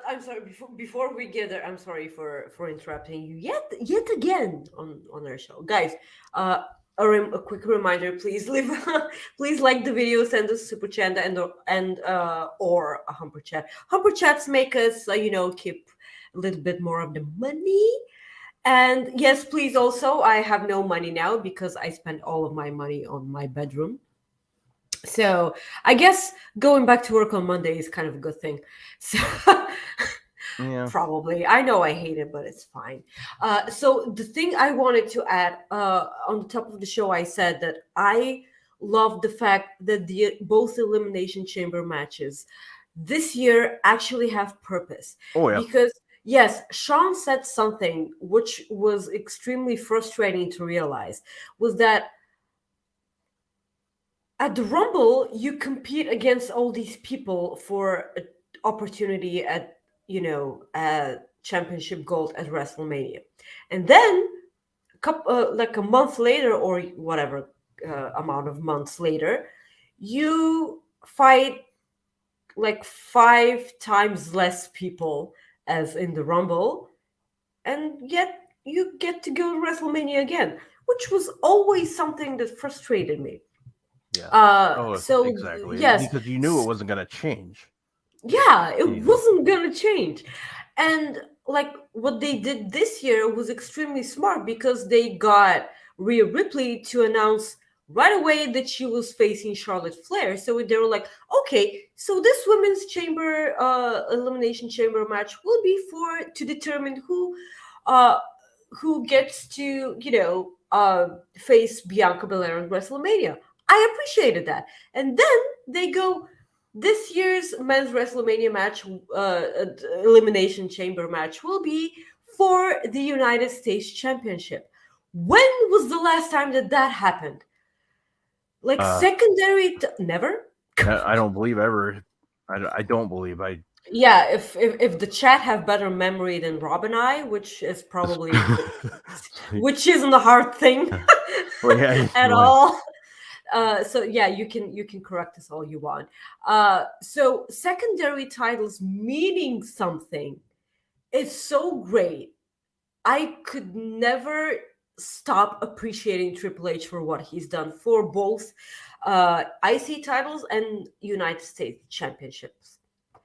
I'm sorry. Before we get there, I'm sorry for interrupting you yet again on our show, guys. A quick reminder: please please like the video, send us super chat and or a humper chat. Humper chats make us keep a little bit more of the money. And yes, please. Also, I have no money now because I spent all of my money on my bedroom. So I guess going back to work on Monday is kind of a good thing. So Yeah. Probably. I know I hate it, but it's fine. So the thing I wanted to add on the top of the show, I said that I love the fact that both Elimination Chamber matches this year actually have purpose. Oh, yeah. Because yes, Sean said something which was extremely frustrating to realize, was that at the Rumble, you compete against all these people for an opportunity at, championship gold at WrestleMania. And then, like a month later, or whatever amount of months later, you fight like 5 times less people as in the Rumble, and yet you get to go to WrestleMania again, which was always something that frustrated me. Yeah. So exactly. yes, Because you knew it wasn't going to change. yeah, it wasn't gonna change. And like what they did this year was extremely smart because they got Rhea Ripley to announce right away that she was facing Charlotte Flair. So they were like, okay, so this women's chamber elimination chamber match will be to determine who gets to, face Bianca Belair at WrestleMania. I appreciated that. And then they go, this year's men's WrestleMania match, Elimination Chamber match, will be for the United States Championship. When was the last time that happened? Like secondary? Never? I don't believe ever. I don't believe I. Yeah, if the chat have better memory than Rob and I, which is probably, which isn't a hard thing at all. So yeah, you can correct us all you want. So secondary titles meaning something is so great. I could never stop appreciating Triple H for what he's done for both IC titles and United States championships.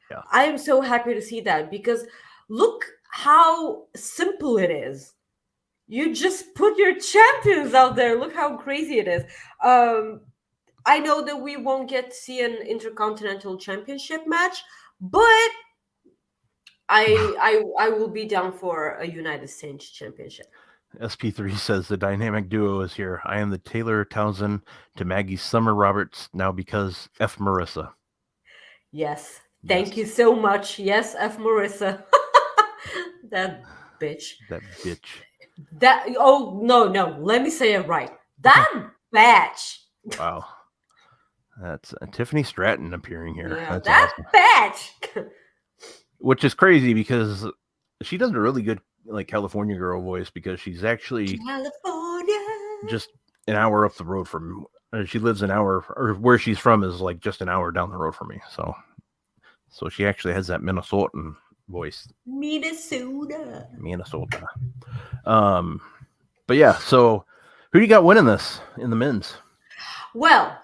Yeah. I am so happy to see that because look how simple it is. You just put your champions out there. Look how crazy it is. I know that we won't get to see an Intercontinental Championship match, but I will be down for a United States Championship. SP3 says the dynamic duo is here. I am the Taylor Townsend to Maggie's Summer Roberts now because F. Marissa. Yes. Thank you so much. Yes, F. Marissa. That bitch. No. Let me say it right. That batch. Wow. That's Tiffany Stratton appearing here. Yeah, that's that awesome. batch. Which is crazy because she does a really good California girl voice because she's actually California just an hour up the road from. She lives an hour, or where she's from is just an hour down the road from me. So she actually has that Minnesotan voice. Minnesota. But yeah, so who do you got winning this in the men's? Well,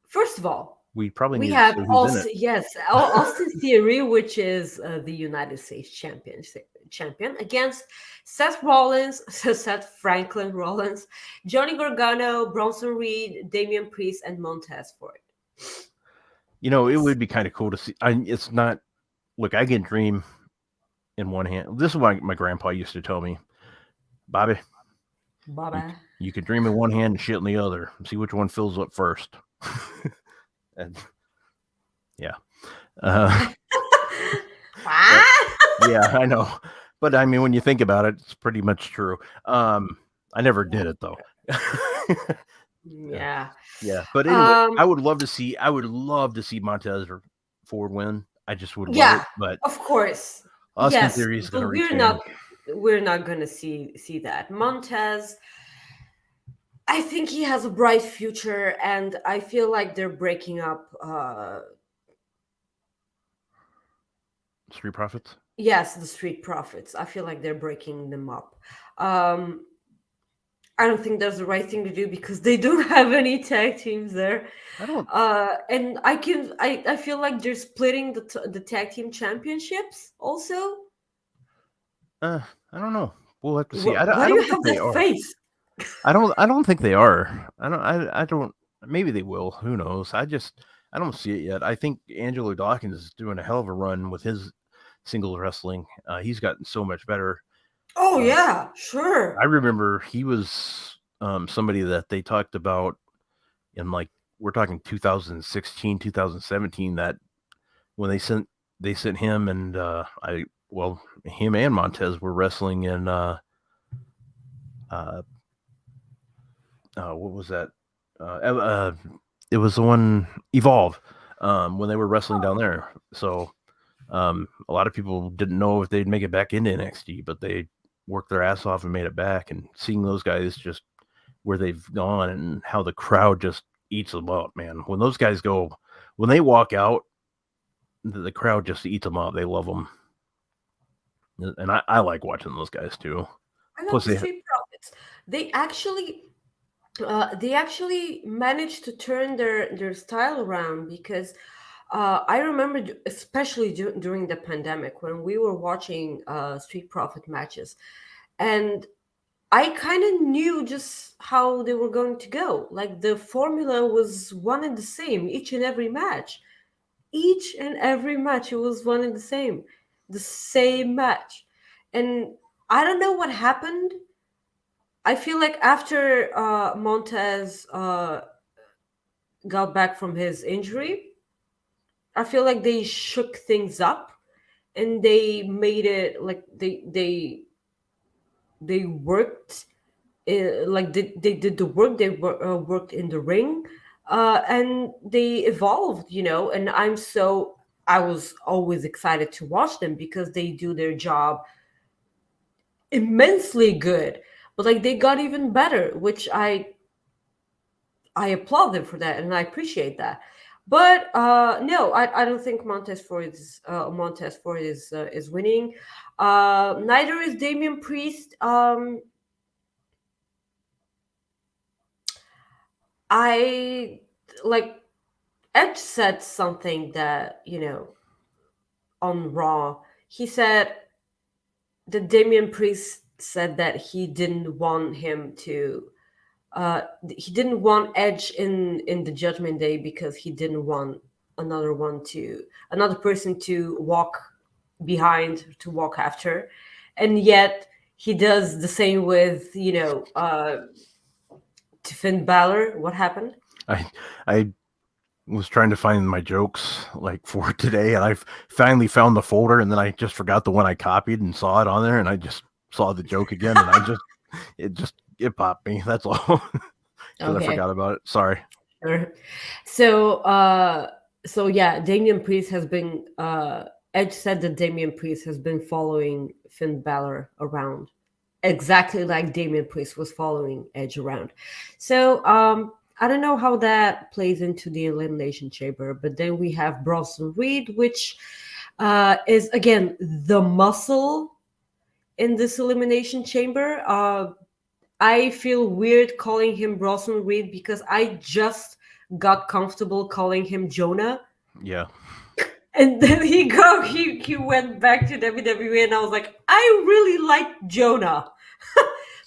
first of all, we have Austin Theory, which is the United States champion against Seth Franklin Rollins, Johnny Gargano, Bronson Reed, Damian Priest, and Montez Ford. It would be kind of cool to see. It's not. Look, I can dream in one hand. This is what my grandpa used to tell me, Bobby. You can dream in one hand and shit in the other. See which one fills up first. And yeah. Yeah, I know. But I mean, when you think about it, it's pretty much true. I never did it though. Yeah. But anyway, I would love to see Montez or Ford win. I just would love it. But of course. Austin Theory is going to retain. We're not going to see that. Montez, I think he has a bright future, and I feel like they're breaking up. Street Profits? Yes, the Street Profits. I feel like they're breaking them up. I don't think that's the right thing to do because they don't have any tag teams there. I don't. And I feel like they're splitting the tag team championships also. I don't know. We'll have to see. I don't think they are. Face? I don't think they are. I don't. Maybe they will. Who knows? I don't see it yet. I think Angelo Dawkins is doing a hell of a run with his singles wrestling. He's gotten so much better. Oh yeah, sure. I remember he was somebody that they talked about in, like, we're talking 2016, 2017, that when they sent him and him and Montez were wrestling in what was that? It was the one Evolve, when they were wrestling down there. So a lot of people didn't know if they'd make it back into NXT, but they worked their ass off and made it back. And seeing those guys just where they've gone and how the crowd just eats them up, man. When those guys when they walk out, the crowd just eats them up. They love them. And I like watching those guys too. I love the Street Profits. They actually managed to turn their style around, because I remember, especially during the pandemic, when we were watching Street Profit matches, and I kind of knew just how they were going to go. Like, the formula was one and the same each and every match. Each and every match, it was one and the same match. And I don't know what happened. I feel like after Montez got back from his injury, I feel like they shook things up, and they made it like they worked, like they did the work. They worked in the ring, and they evolved, and I was always excited to watch them, because they do their job immensely good. But like, they got even better, which I applaud them for that, and I appreciate that. But no, I don't think Montez Ford is winning. Neither is Damian Priest. I like, Edge said something that, on Raw. He said that Damian Priest said that he didn't want Edge in the Judgment Day, because he didn't want another person to walk behind, to walk after. And yet he does the same with, to Finn Balor. What happened? I was trying to find my jokes, like, for today, and I finally found the folder, and then I just forgot the one I copied and saw it on there, and I just saw the joke again, and it popped me. That's all. Okay. I forgot about it. Sorry. Sure. So yeah, Damian Priest has been. Edge said that Damian Priest has been following Finn Balor around, exactly like Damian Priest was following Edge around. So I don't know how that plays into the Elimination Chamber, but then we have Bronson Reed, which is, again, the muscle in this Elimination Chamber. I feel weird calling him Bronson Reed, because I just got comfortable calling him Jonah. Yeah. And then he went back to WWE, and I was like, I really like Jonah.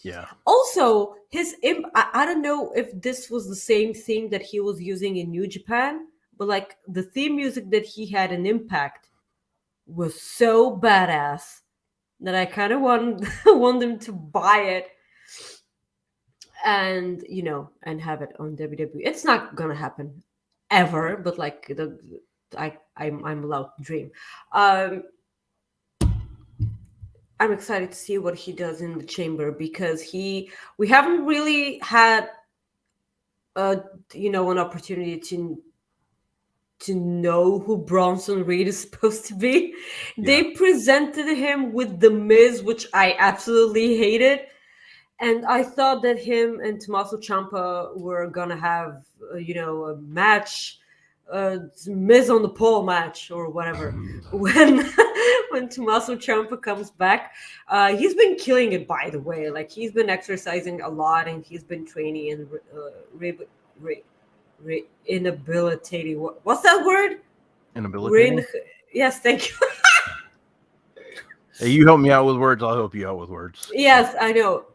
Yeah. Also, I don't know if this was the same thing that he was using in New Japan, but like, the theme music that he had in Impact was so badass that I kind of want them to buy it and and have it on WWE. It's not gonna happen ever, but like, I'm allowed to dream. I'm excited to see what he does in the chamber, because we haven't really had an opportunity to know who Bronson Reed is supposed to be. Yeah. They presented him with The Miz, which I absolutely hated. And I thought that him and Tommaso Ciampa were gonna have a match, Miz on the pole match or whatever. When Tommaso Ciampa comes back, he's been killing it, by the way. Like, he's been exercising a lot, and he's been training in inhabilitating. What's that word? Inhabilitating. Yes, thank you. Hey, you help me out with words, I'll help you out with words. Yes, I know.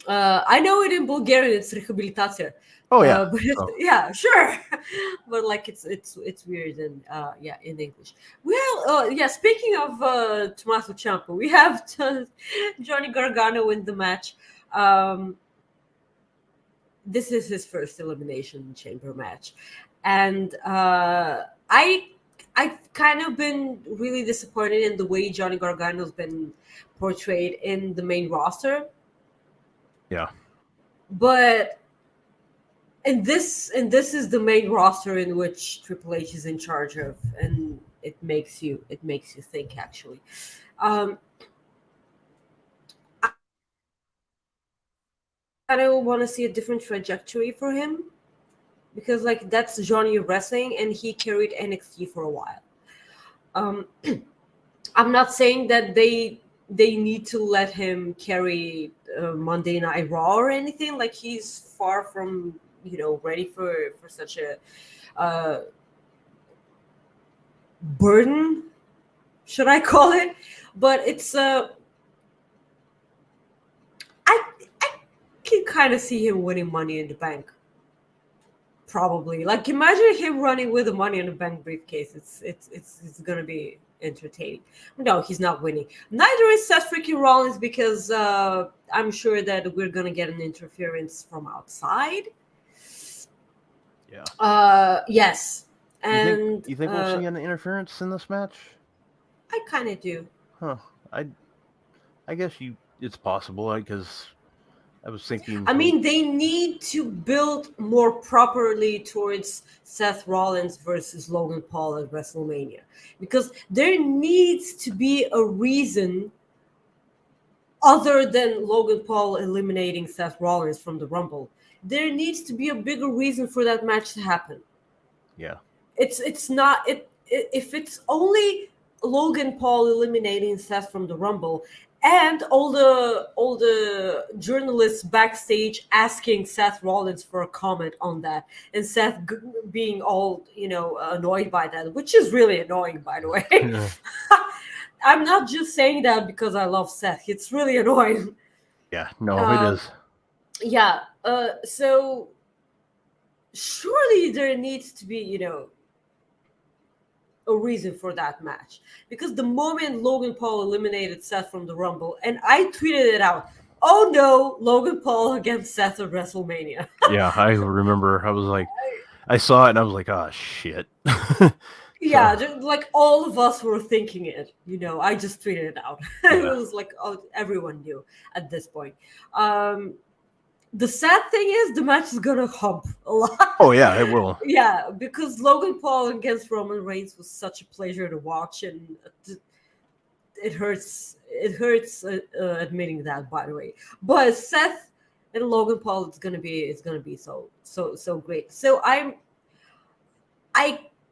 I know it in Bulgarian. It's rehabilitacija. Oh yeah. But Oh. yeah, sure. But like it's weird in in English. Well, yeah. Speaking of Tommaso Ciampa, we have Johnny Gargano in the match. This is his first Elimination Chamber match, and I've kind of been really disappointed in the way Johnny Gargano's been portrayed in the main roster. Yeah. But and this is the main roster in which Triple H is in charge of, and it makes you think actually. I don't want to see a different trajectory for him because like that's Johnny Wrestling and he carried NXT for a while. I'm not saying that they need to let him carry Monday Night Raw or anything. Like he's far from ready for such a burden, should I call it? But it's I can kind of see him winning Money in the Bank. Probably. Like imagine him running with a Money in the Bank briefcase. It's gonna be entertaining. No, he's not winning. Neither is Seth freaking Rollins because I'm sure that we're gonna get an interference from outside. Yeah. Yes. And you think we'll see an interference in this match? I kind of do. Huh. I guess it's possible because I was thinking. I mean, they need to build more properly towards Seth Rollins versus Logan Paul at WrestleMania because there needs to be a reason other than Logan Paul eliminating Seth Rollins from the Rumble. There needs to be a bigger reason for that match to happen. Yeah. It's not if it's only Logan Paul eliminating Seth from the Rumble and all the journalists backstage asking Seth Rollins for a comment on that and Seth being all annoyed by that, which is really annoying, by the way. Yeah. I'm not just saying that because I love Seth. It's really annoying. Yeah, no, it is. Yeah. So surely there needs to be a reason for that match because the moment Logan Paul eliminated Seth from the Rumble and I tweeted it out, oh no, Logan Paul against Seth at WrestleMania. Yeah, I remember. I was like, I saw it and I was like, oh shit. Yeah, like all of us were thinking it. I just tweeted it out. Yeah. It was like everyone knew at this point. The sad thing is the match is gonna hump a lot. Oh yeah, it will. Yeah, because Logan Paul against Roman Reigns was such a pleasure to watch, and it hurts. It hurts admitting that, by the way. But Seth and Logan Paul, it's gonna be so great. So I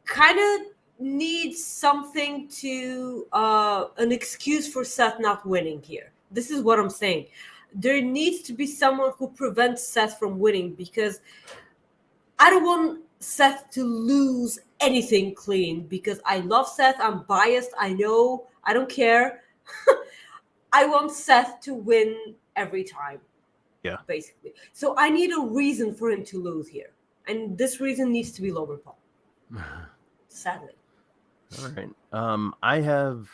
kind of need something to an excuse for Seth not winning here. This is what I'm saying. There needs to be someone who prevents Seth from winning because I don't want Seth to lose anything clean because I love Seth. I'm biased. I know. I don't care. I want Seth to win every time. Yeah. Basically. So I need a reason for him to lose here. And this reason needs to be Logan Paul. Sadly. All right. I have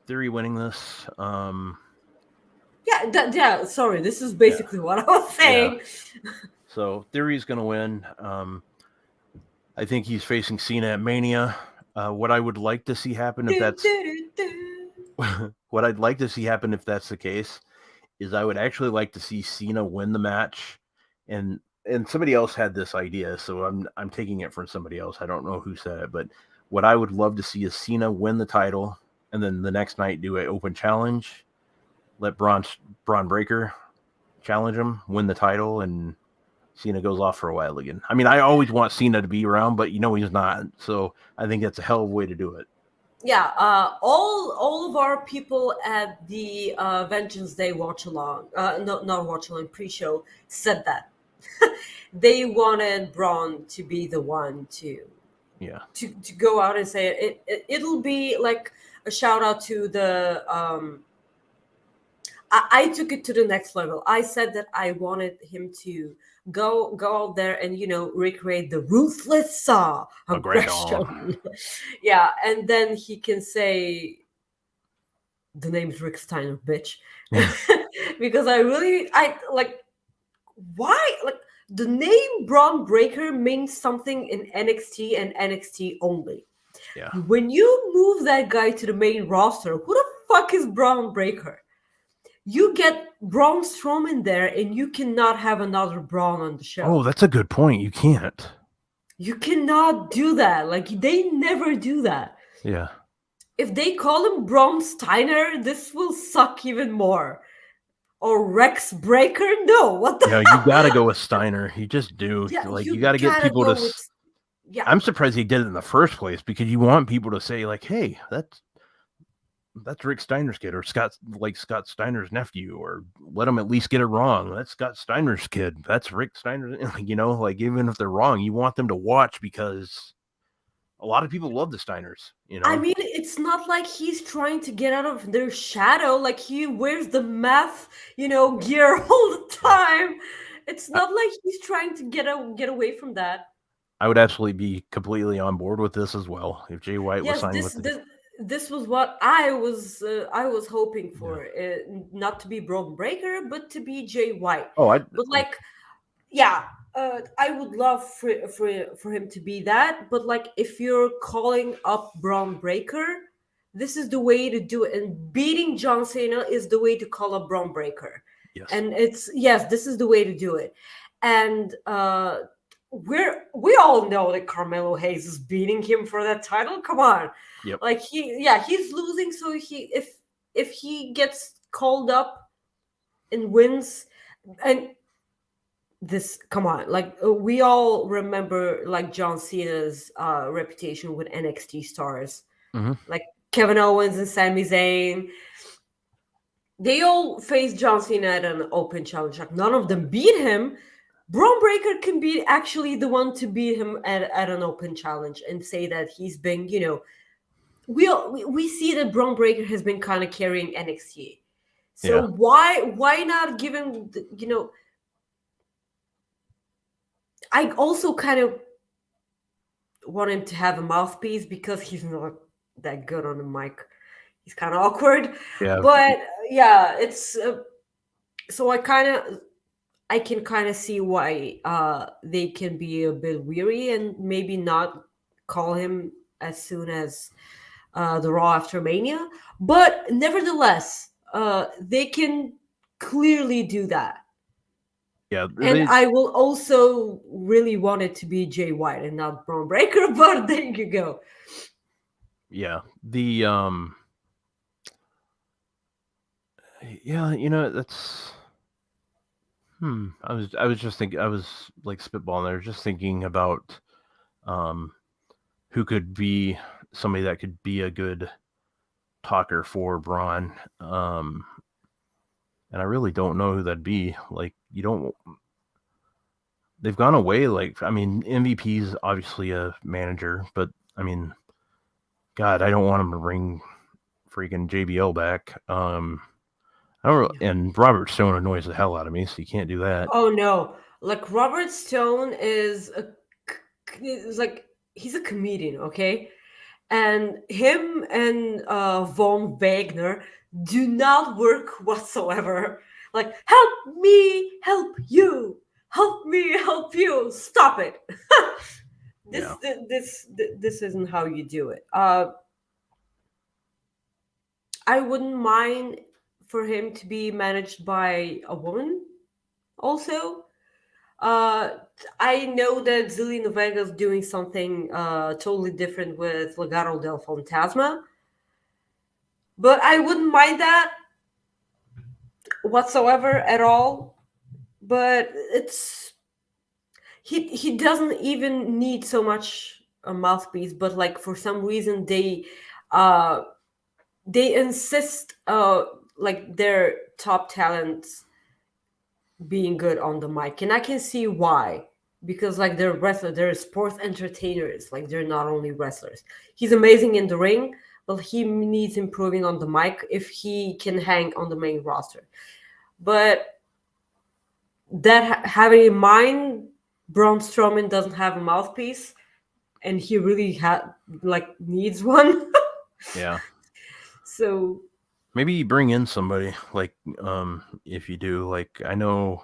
Theory winning this. Yeah, sorry. This is basically what I was saying. Yeah. So Theory's going to win. I think he's facing Cena at Mania. What I would like to see happen if that's what I'd like to see happen if that's the case is I would actually like to see Cena win the match, and somebody else had this idea, so I'm taking it from somebody else. I don't know who said it, but what I would love to see is Cena win the title, and then the next night do an open challenge. Let Braun Breaker challenge him, win the title, and Cena goes off for a while again. I mean, I always want Cena to be around, but he's not. So I think that's a hell of a way to do it. Yeah, all of our people at the Vengeance Day watch along, not watch along, pre-show said that they wanted Braun to be the one to go out and say it. It'll be like a shout out to the I took it to the next level. I said that I wanted him to go out there and recreate the ruthless aggression. Yeah, and then he can say the name's Rick Steiner, bitch. Because I like, why, like, the name Braun Breaker means something in NXT and NXT only. Yeah. When you move that guy to the main roster, who the fuck is Braun Breaker? You get Braun Strowman there, and you cannot have another Braun on the show. Oh, that's a good point. You can't. You cannot do that. Like, they never do that. Yeah. If they call him Braun Steiner, this will suck even more. Or Rex Breaker? No, what the hell? You got to go with Steiner. You just do. Yeah, like, you got to get people to... Yeah. I'm surprised he did it in the first place, because you want people to say, like, hey, that's Rick Steiner's kid, or Scott Steiner's nephew, or let them at least get it wrong. That's Scott Steiner's kid. That's Rick Steiner. Like, even if they're wrong, you want them to watch, because a lot of people love the Steiners. I mean, it's not like he's trying to get out of their shadow. Like, he wears the meth, gear all the time. It's not like he's trying to get away from that. I would absolutely be completely on board with this as well. If Jay White was signed this was what I was hoping for. Not to be Braun Breaker, but to be Jay White. I would love for him to be that. But, like, if you're calling up Braun Breaker, this is the way to do it. And beating John Cena is the way to call up Braun Breaker. Yes. And this is the way to do it. And we all know that Carmelo Hayes is beating him for that title. Come on. Yep. Like, he's losing, so if he gets called up and wins, and this, come on, like, we all remember, like, John Cena's reputation with NXT stars, like Kevin Owens and Sami Zayn. They all faced John Cena at an open challenge. Like, none of them beat him. Braun Breaker can be actually the one to beat him at an open challenge and say that he's been, we see that Braun Breaker has been kind of carrying NXT. So why not give him, I also kind of want him to have a mouthpiece, because he's not that good on the mic. He's kind of awkward. Yeah. But it's so I can kind of see why they can be a bit weary and maybe not call him as soon as the Raw after Mania. But nevertheless, they can clearly do that. Yeah. And I will also really want it to be Jay White and not Braun Breaker, but there you go. Yeah. That's... I was just thinking, I was like spitballing there, just thinking about who could be somebody that could be a good talker for Braun. And I really don't know who that'd be. Like, they've gone away. Like, I mean, MVP's obviously a manager, but I mean, God, I don't want him to bring freaking JBL back. And Robert Stone annoys the hell out of me, so you can't do that. Oh no! Like, Robert Stone is like, he's a comedian, okay? And him and Von Wagner do not work whatsoever. Like, help me, help you, help me, help you. Stop it! This isn't how you do it. I wouldn't mind for him to be managed by a woman also. I know that Zelina Vega is doing something totally different with Legado del Fantasma, but I wouldn't mind that whatsoever at all. But it's he doesn't even need so much a mouthpiece, but like, for some reason they insist like their top talents being good on the mic, and I can see why, because like, they're wrestlers, they're sports entertainers, like, they're not only wrestlers. He's amazing in the ring, well, he needs improving on the mic if he can hang on the main roster. But that having in mind, Braun Strowman doesn't have a mouthpiece, and he really needs one. Yeah. So Maybe you bring in somebody like if you do, like, I know,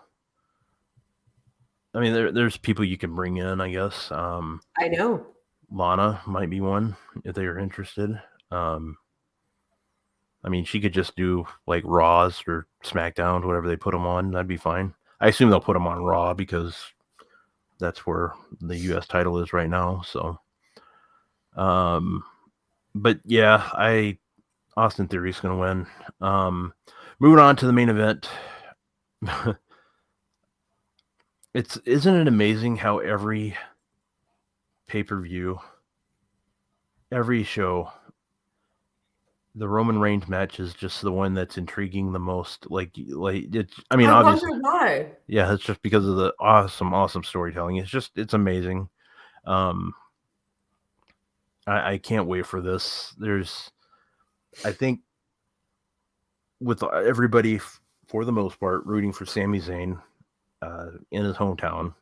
I mean, there's people you can bring in, I guess. I know Lana might be one if they are interested. I mean, she could just do like Raws or SmackDown, whatever they put them on. That'd be fine. I assume they'll put them on Raw because that's where the U.S. title is right now. So, but yeah, Austin Theory's going to win. Moving on to the main event. Isn't it amazing how every pay-per-view, every show, the Roman Reigns match is just the one that's intriguing the most. Like it's. I mean, obviously, wonder why. Yeah, it's just because of the awesome storytelling. It's amazing. I can't wait for this. I think, with everybody for the most part rooting for Sami Zayn in his hometown,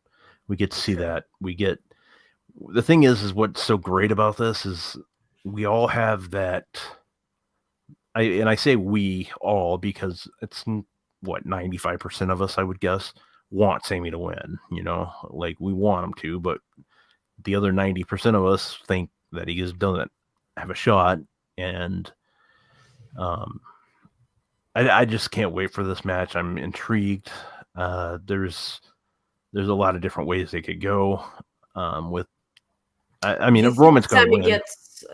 we get to see that. The thing is what's so great about this is we all have that. I say we all because it's what 95% of us, I would guess, want Sami to win. Like we want him to, but the other 90% of us think that he just doesn't have a shot. And I just can't wait for this match. I'm intrigued. There's a lot of different ways they could go. I mean, if Roman's going to win.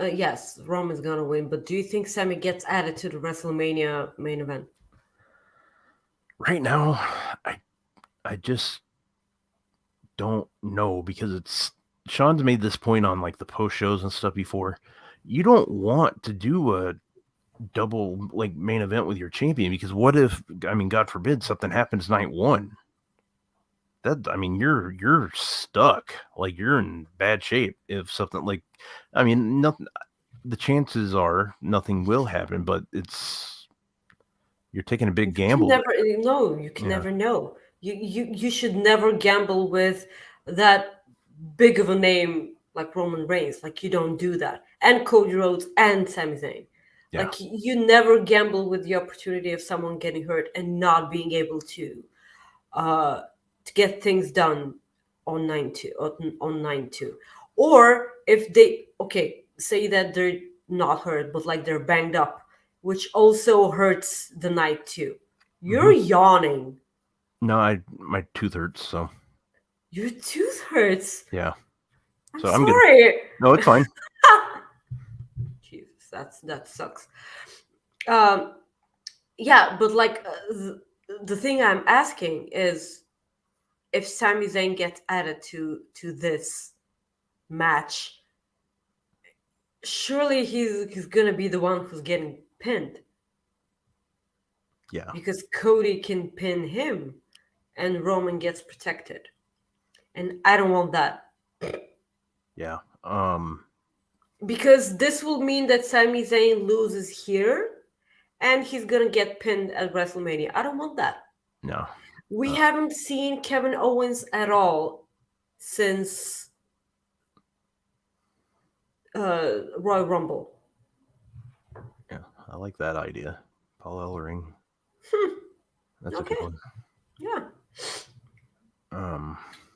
Yes, Roman's going to win. But do you think Sami gets added to the WrestleMania main event? Right now, I just don't know, because Sean's made this point on like the post shows and stuff before. You don't want to do a double like main event with your champion, because what if, I mean, God forbid something happens night one? You're stuck. Like, you're in bad shape if something like, I mean, nothing. The chances are nothing will happen, but you're taking a big gamble. You can never know. You should never gamble with that big of a name like Roman Reigns. Like, you don't do that. And Cody Rhodes and Sami Zayn. Yeah. Like, you never gamble with the opportunity of someone getting hurt and not being able to get things done on 9-2. Or if they, say that they're not hurt, but like they're banged up, which also hurts the night too. You're yawning. No, my tooth hurts, so. Your tooth hurts? Yeah. So I'm sorry. Good. No, it's fine. Jesus, that sucks. Yeah, but like the thing I'm asking is, if Sami Zayn gets added to this match, surely he's gonna be the one who's getting pinned. Yeah. Because Cody can pin him and Roman gets protected. And I don't want that. Yeah. Because this will mean that Sami Zayn loses here and he's gonna get pinned at WrestleMania. I don't want that. No. We haven't seen Kevin Owens at all since Royal Rumble. Yeah, I like that idea. Paul Ellering. That's Okay. a good one. Yeah.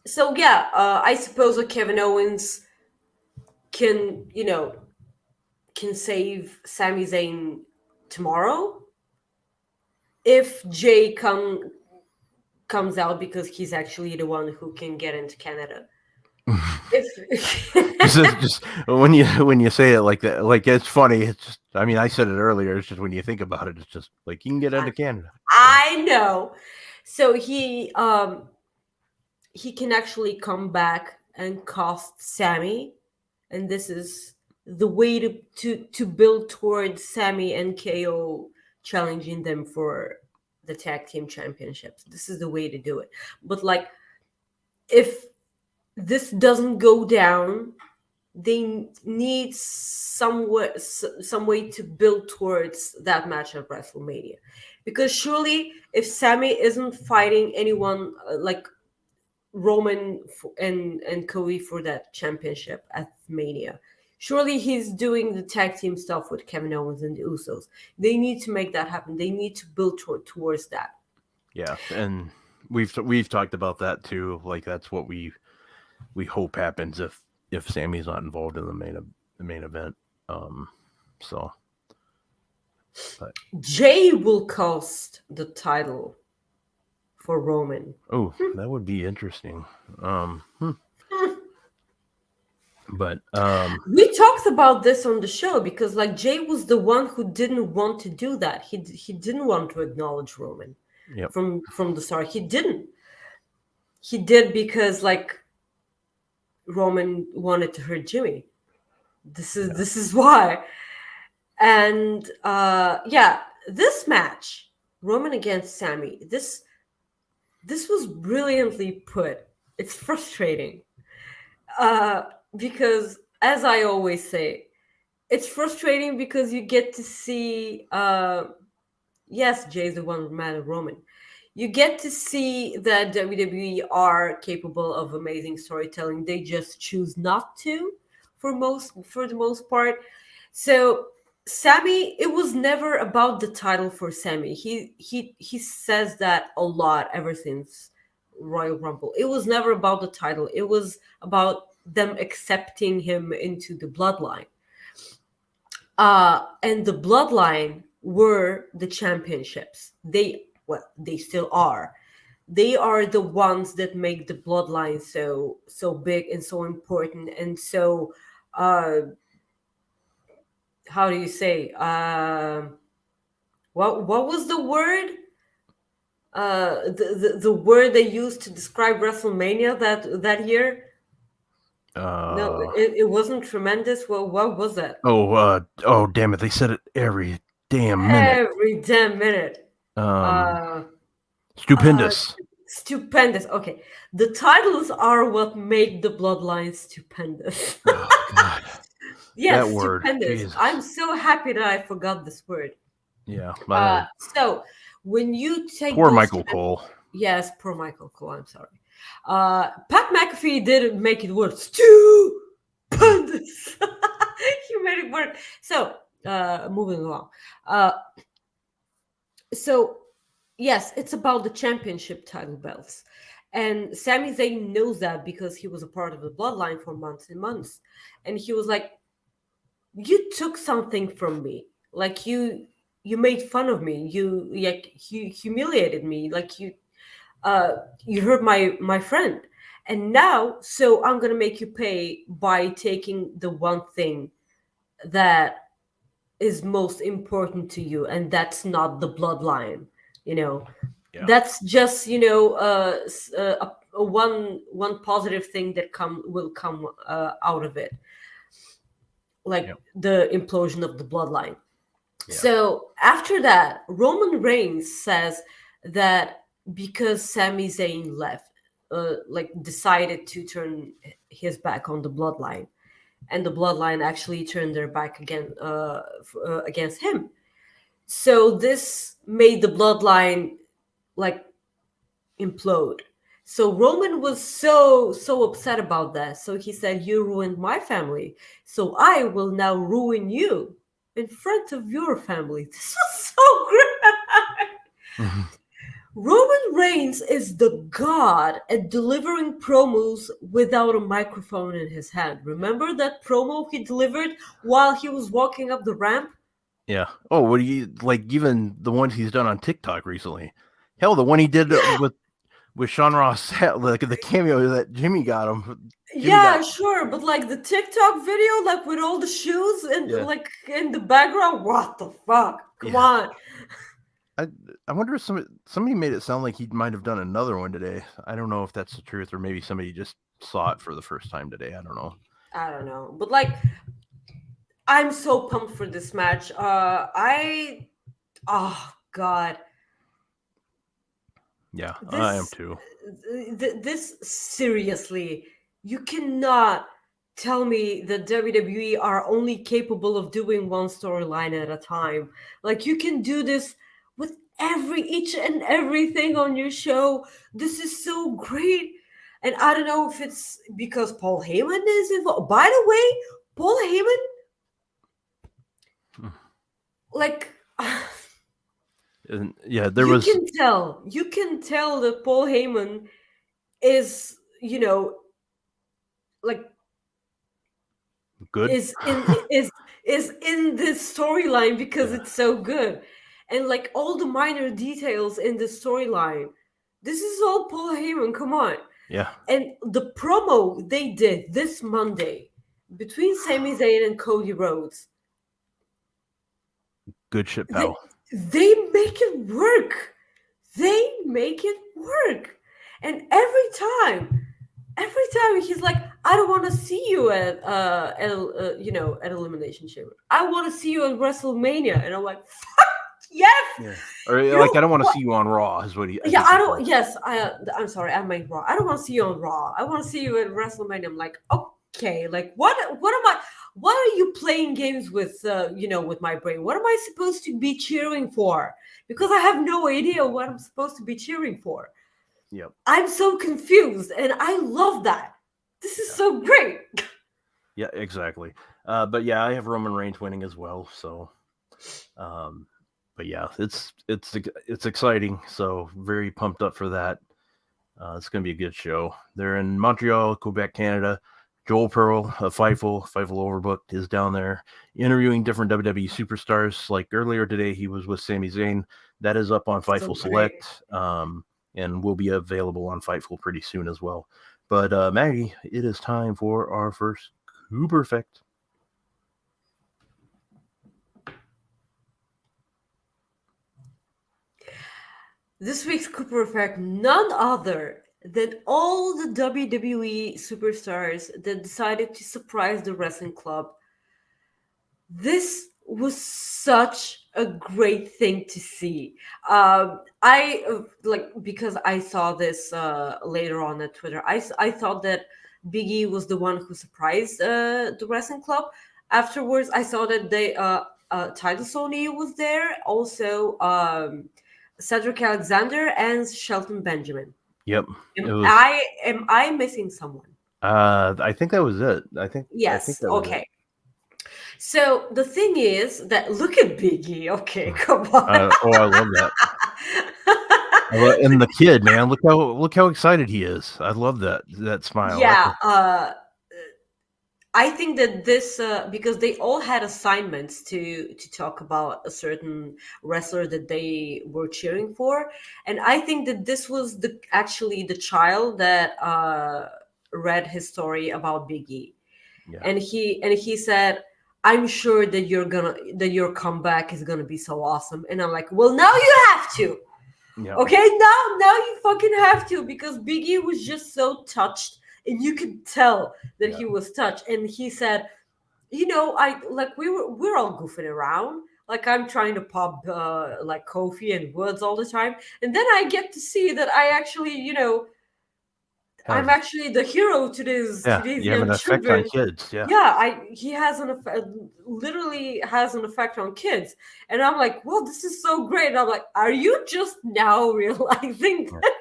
So yeah, I suppose that Kevin Owens can save Sami Zayn tomorrow if Jay comes out, because he's actually the one who can get into Canada. just when you say it like that, like, it's funny. It's just, I mean, I said it earlier. It's just when you think about it, it's just like you can get into Canada. I know. So he can actually come back and cost Sami, and this is the way to build towards Sami and KO challenging them for the tag team championships. This is the way to do it. But like, if this doesn't go down they need some way to build towards that match at WrestleMania, because surely if Sami isn't fighting anyone like Roman and Cody for that championship at Mania, surely he's doing the tag team stuff with Kevin Owens and the Usos. They need to make that happen. They need to build towards that. Yeah, and we've talked about that too. Like that's what we hope happens if Sammy's not involved in the main event. So, but Jay will cost the title for Roman. Oh, that would be interesting. But we talked about this on the show because like Jay was the one who didn't want to do that. He didn't want to acknowledge Roman from the start. He didn't. He did because like Roman wanted to hurt Jimmy. This is why. And this match, Roman against Sami, this was brilliantly put. It's frustrating. Because as I always say, it's frustrating because you get to see yes, Jay's the one mad at Roman. You get to see that WWE are capable of amazing storytelling. They just choose not to for the most part. So Sami, it was never about the title for Sami. He says that a lot ever since Royal Rumble. It was never about the title. It was about them accepting him into the bloodline. And the bloodline were the championships. They still are. They are the ones that make the bloodline so big and so important and so how do you say what was the word the word they used to describe WrestleMania that year? No, it wasn't tremendous. Well, what was that? Oh damn it, they said it every damn minute. Stupendous. Stupendous. Okay, the titles are what make the bloodline stupendous. Oh God. Yes, that word. Stupendous. Jesus. I'm so happy that I forgot this word. Yeah. So when you take poor Michael Cole. Yes, poor Michael Cole. I'm sorry. Pat McAfee didn't make it work. Stupendous. He made it work. So moving along. So yes, it's about the championship title belts. And Sami Zayn knows that because he was a part of the bloodline for months and months. And he was like, you took something from me. Like you made fun of me. You humiliated me. Like you hurt my friend. And now, so I'm going to make you pay by taking the one thing that is most important to you. And that's not the bloodline, That's just, a one positive thing that will come out of it. Like the implosion of the bloodline. Yeah. So after that, Roman Reigns says that because Sami Zayn left, decided to turn his back on the bloodline, and the bloodline actually turned their back again against him. So this made the bloodline implode. So Roman was so upset about that. So he said, you ruined my family. So I will now ruin you in front of your family. This was so great. Mm-hmm. Roman Reigns is the god at delivering promos without a microphone in his hand. Remember that promo he delivered while he was walking up the ramp? Yeah. Oh, what do you like? Even the ones he's done on TikTok recently. Hell, the one he did with Sean Ross, like the cameo that Jimmy got him. Sure, but like the TikTok video, like with all the shoes and like in the background, what the fuck? Come on. I wonder if somebody made it sound like he might have done another one today. I don't know if that's the truth, or maybe somebody just saw it for the first time today. I don't know. But like, I'm so pumped for this match. Oh God. Yeah, I am too. This seriously, you cannot tell me that WWE are only capable of doing one storyline at a time. Like, you can do this with each and everything on your show. This is so great. And I don't know if it's because Paul Heyman is involved. By the way, Paul Heyman, like, yeah, there was. You can tell that Paul Heyman is, like, good. is in this storyline because it's so good, and like all the minor details in the storyline. This is all Paul Heyman. Come on. Yeah. And the promo they did this Monday between Sami Zayn and Cody Rhodes. Good shit, pal. They make it work. They make it work. And every time he's like, I don't want to see you at Elimination Chamber. I want to see you at WrestleMania. And I'm like, fuck yes. Yeah. Or like, I don't want to see you on Raw is what he. Yeah, I don't. Yes, I'm sorry. I meant Raw. I don't want to see you on Raw. I want to see you at WrestleMania. I'm like, okay, like what are you playing games with? With my brain. What am I supposed to be cheering for? Because I have no idea what I'm supposed to be cheering for. Yep. I'm so confused, and I love that. This is so great. Yeah, exactly. But yeah, I have Roman Reigns winning as well. So, but yeah, it's exciting. So very pumped up for that. It's going to be a good show. They're in Montreal, Quebec, Canada. Joel Pearl of Fightful Overbooked is down there interviewing different WWE superstars. Like earlier today, he was with Sami Zayn. That is up on Fightful Select. And will be available on Fightful pretty soon as well. But Maggie, it is time for our first Cooper Effect. This week's Cooper Effect, none other than all the WWE superstars that decided to surprise the wrestling club. This was such a great thing to see. Because I saw this later on at Twitter. I thought that Big E was the one who surprised the wrestling club. Afterwards, I saw that Titus O'Neil was there. Also, Cedric Alexander and Shelton Benjamin. Yep. Am I missing someone? I think that was it. Yes. I think that was okay. It. So the thing is that look at Big E. Okay, come on. I love that. And the kid, man, look how excited he is. I love that smile. Yeah. I think that this because they all had assignments to talk about a certain wrestler that they were cheering for, and I think that this was actually the child that read his story about Big E, and he said, I'm sure that your comeback is gonna be so awesome. And I'm like, well, now you have to. Yeah. Okay, now you fucking have to, because Big E was just so touched, and you could tell that he was touched. And he said, we're all goofing around. Like, I'm trying to pop like Kofi and Woods all the time, and then I get to see that I actually, I'm actually the hero to these you have an effect children. on kids. He has literally has an effect on kids, and I'm like, well, this is so great. And I'm like, are you just now realizing that?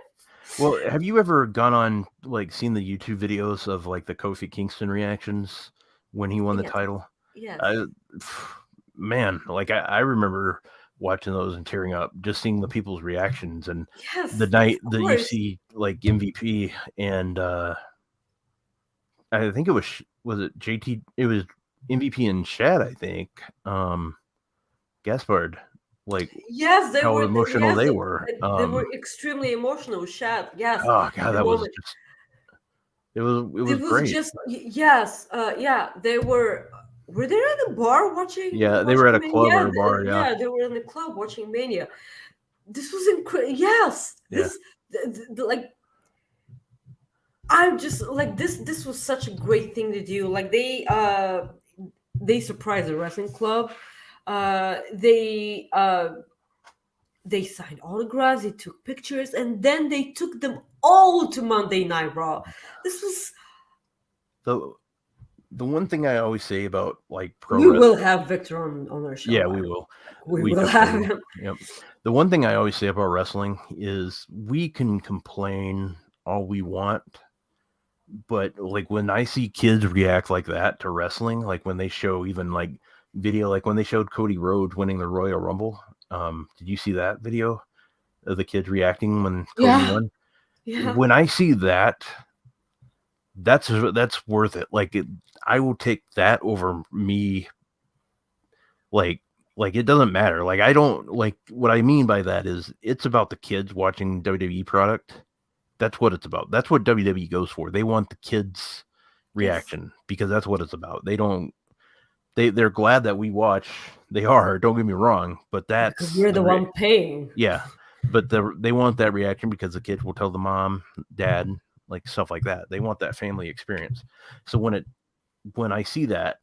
Well, have you ever gone on, like, seen the YouTube videos of like the Kofi Kingston reactions when he won the title? Yeah. Man, like I remember watching those and tearing up, just seeing the people's reactions. And the night that you see like MVP and I think was it JT? It was MVP and Shad, I think. Gaspard, like, yes, they how were emotional they were. They were extremely emotional. Shad, yes. Oh god, that was just. It was great. They were. Were they at a bar watching? Yeah, they were at a club or a bar. Yeah, they were in the club watching Mania. This was incredible. Yes, I'm just like this. This was such a great thing to do. Like they surprised the wrestling club. They signed autographs. They took pictures, and then they took them all to Monday Night Raw. This was The one thing I always say about like pro We wrestling, will have Victor on our show. yeah, we will. We We will definitely have will. him. Yep. The one thing I always say about wrestling is we can complain all we want, but like when I see kids react like that to wrestling, like when they show even like video, like when they showed Cody Rhodes winning the Royal Rumble, did you see that video of the kids reacting when Cody won? Yeah. When I see that, that's worth it. Like I will take that over me. Like it doesn't matter. Like I don't like what I mean by that is it's about the kids watching WWE product. That's what it's about. That's what WWE goes for. They want the kids' reaction because that's what it's about. They're glad that we watch. They are, don't get me wrong, but that's because we're the one paying. Yeah. But they want that reaction because the kids will tell the mom, dad, like stuff like that. They want that family experience. So when I see that,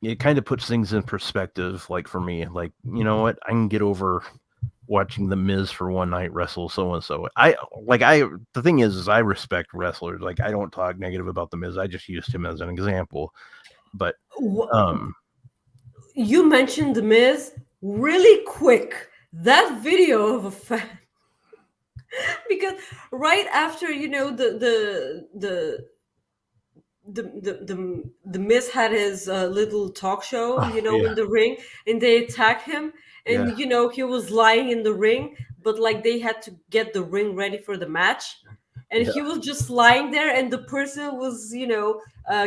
it kind of puts things in perspective. Like for me, like, you know what, I can get over watching the Miz for one night wrestle so and so. The thing is I respect wrestlers. Like I don't talk negative about the Miz. I just used him as an example. But you mentioned the Miz really quick. That video of a fan, because right after the Miz had his little talk show, in the ring, and they attacked him, and he was lying in the ring, but like they had to get the ring ready for the match, and he was just lying there, and the person was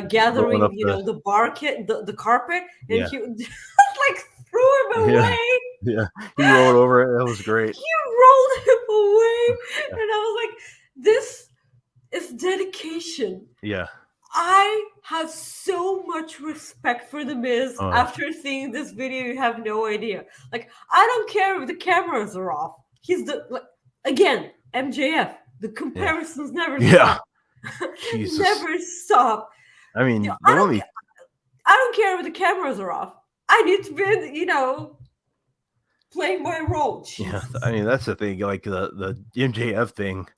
gathering the carpet, and he like threw him away. Yeah, he rolled over it. That was great. He rolled him away, and I was like, this is dedication. Yeah. I have so much respect for the Miz after seeing this video. You have no idea. Like, I don't care if the cameras are off. He's again, MJF. The comparisons never stop. Never stop. I mean, I don't care if the cameras are off. I need to be, playing my role. Jesus. Yeah, I mean that's the thing. Like the MJF thing,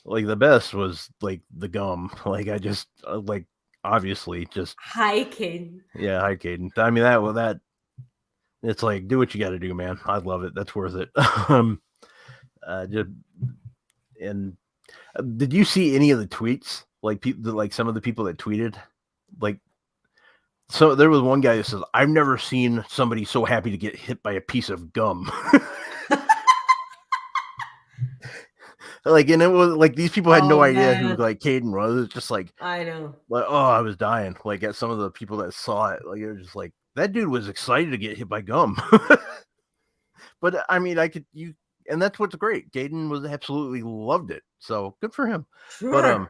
like the best was like the gum. Like I just like obviously just hi Caden. Yeah, hi Caden. I mean that it's like do what you got to do, man. I love it. That's worth it. Did you see any of the tweets? Like people, like some of the people that tweeted, like. So there was one guy that says, I've never seen somebody so happy to get hit by a piece of gum. Like, and it was like, these people had no idea who like Caden was. It's just like, I know. Like, oh, I was dying. Like at some of the people that saw it, like, it was just like, that dude was excited to get hit by gum. But I mean, and that's what's great. Caden was absolutely loved it. So good for him. Sure. But,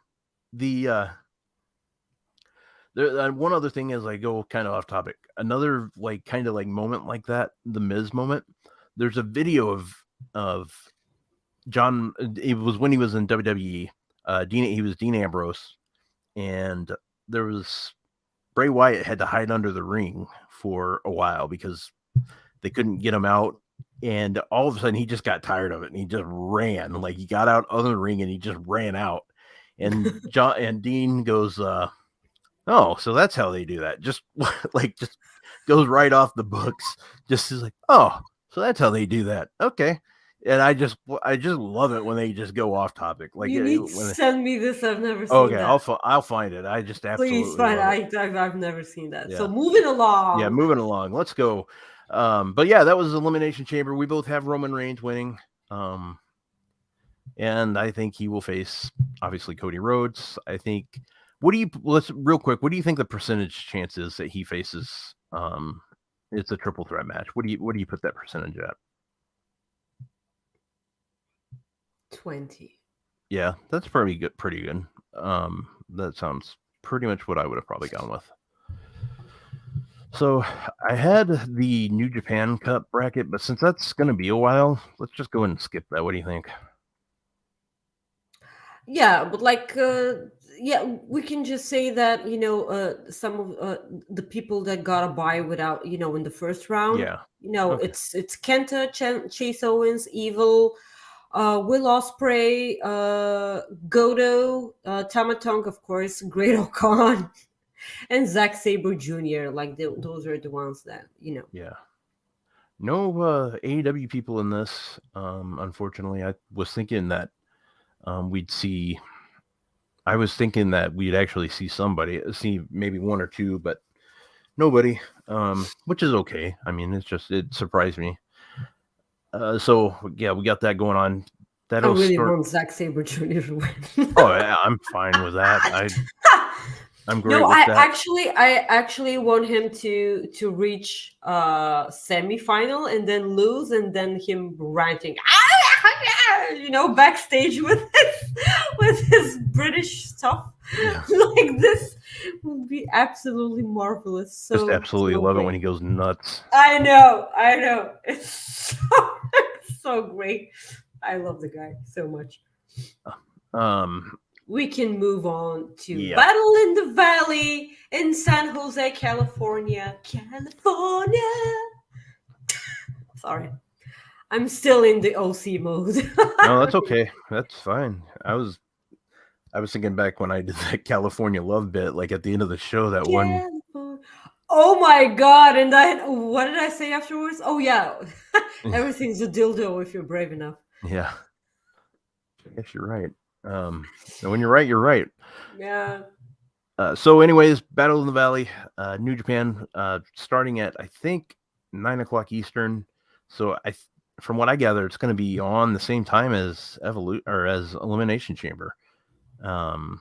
one other thing as I go kind of off topic, another like kind of like moment like that, the Miz moment. There's a video of John. It was when he was in WWE. He was Dean Ambrose, and there was Bray Wyatt had to hide under the ring for a while because they couldn't get him out. And all of a sudden, he just got tired of it, and he just ran. Like he got out of the ring, and he just ran out. And Dean goes. Oh, so that's how they do that. Just just goes right off the books. Just is like, oh, so that's how they do that. Okay. And I just love it when they just go off topic. Like you need to send me this. I've never seen that. Okay, I'll find it. I just absolutely please find it. I've never seen that. Yeah. So moving along. Yeah, moving along. Let's go. But yeah, that was Elimination Chamber. We both have Roman Reigns winning. And I think he will face obviously Cody Rhodes. I think. Let's real quick. What do you think the percentage chance is that he faces? It's a triple threat match. What do you put that percentage at? 20. Yeah, that's pretty good. Pretty good. That sounds pretty much what I would have probably gone with. So I had the New Japan Cup bracket, but since that's going to be a while, let's just go ahead and skip that. What do you think? Yeah, but we can just say that some of the people that got a bye without in the first round. Yeah. Okay. It's Kenta, Chase Owens, Evil, Will Ospreay, Goto, Tama Tonga, of course, Great Khan, And Zack Sabre Jr. Like those are the ones that Yeah. No AEW people in this. Unfortunately, I was thinking that we'd see. I was thinking that we'd actually see see maybe one or two, but nobody. Which is okay. I mean, it surprised me. So yeah, we got that going on. I really want Zack Sabre Jr. to win. Oh yeah, I'm fine with that. I'm great No, with that. I actually want him to reach semi-final and then lose, and then him ranting, backstage with his British stuff. Yeah. Like this would be absolutely marvelous. So Just absolutely love great. it when he goes nuts. I know. It's so great. I love the guy so much. We can move on to Battle in the Valley in San Jose, California. Sorry. I'm still in the OC mode. No, that's okay. That's fine. I was thinking back when I did that California Love bit, like at the end of the show, that one. Oh my God. And what did I say afterwards? Oh yeah. Everything's a dildo if you're brave enough. Yeah. I guess you're right. And when you're right, you're right. Yeah. So anyways, Battle in the Valley, New Japan, starting at, I think, 9:00 Eastern. So from what I gather, it's going to be on the same time as as Elimination Chamber. And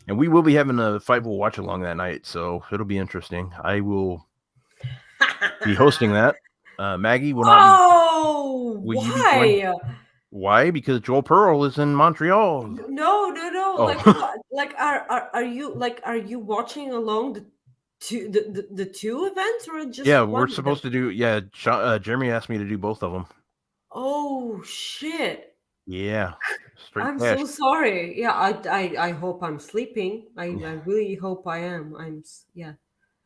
we will be having a Fightful watch along that night, so it'll be interesting. I will be hosting that. Maggie will not. Why? Why? Because Joel Pearl is in Montreal. No. Oh. Like are you watching along the two events or just? Yeah, we're supposed to do. Yeah, Jeremy asked me to do both of them. Oh shit! Yeah, I'm so sorry. Yeah, I hope I'm sleeping. I really hope I am.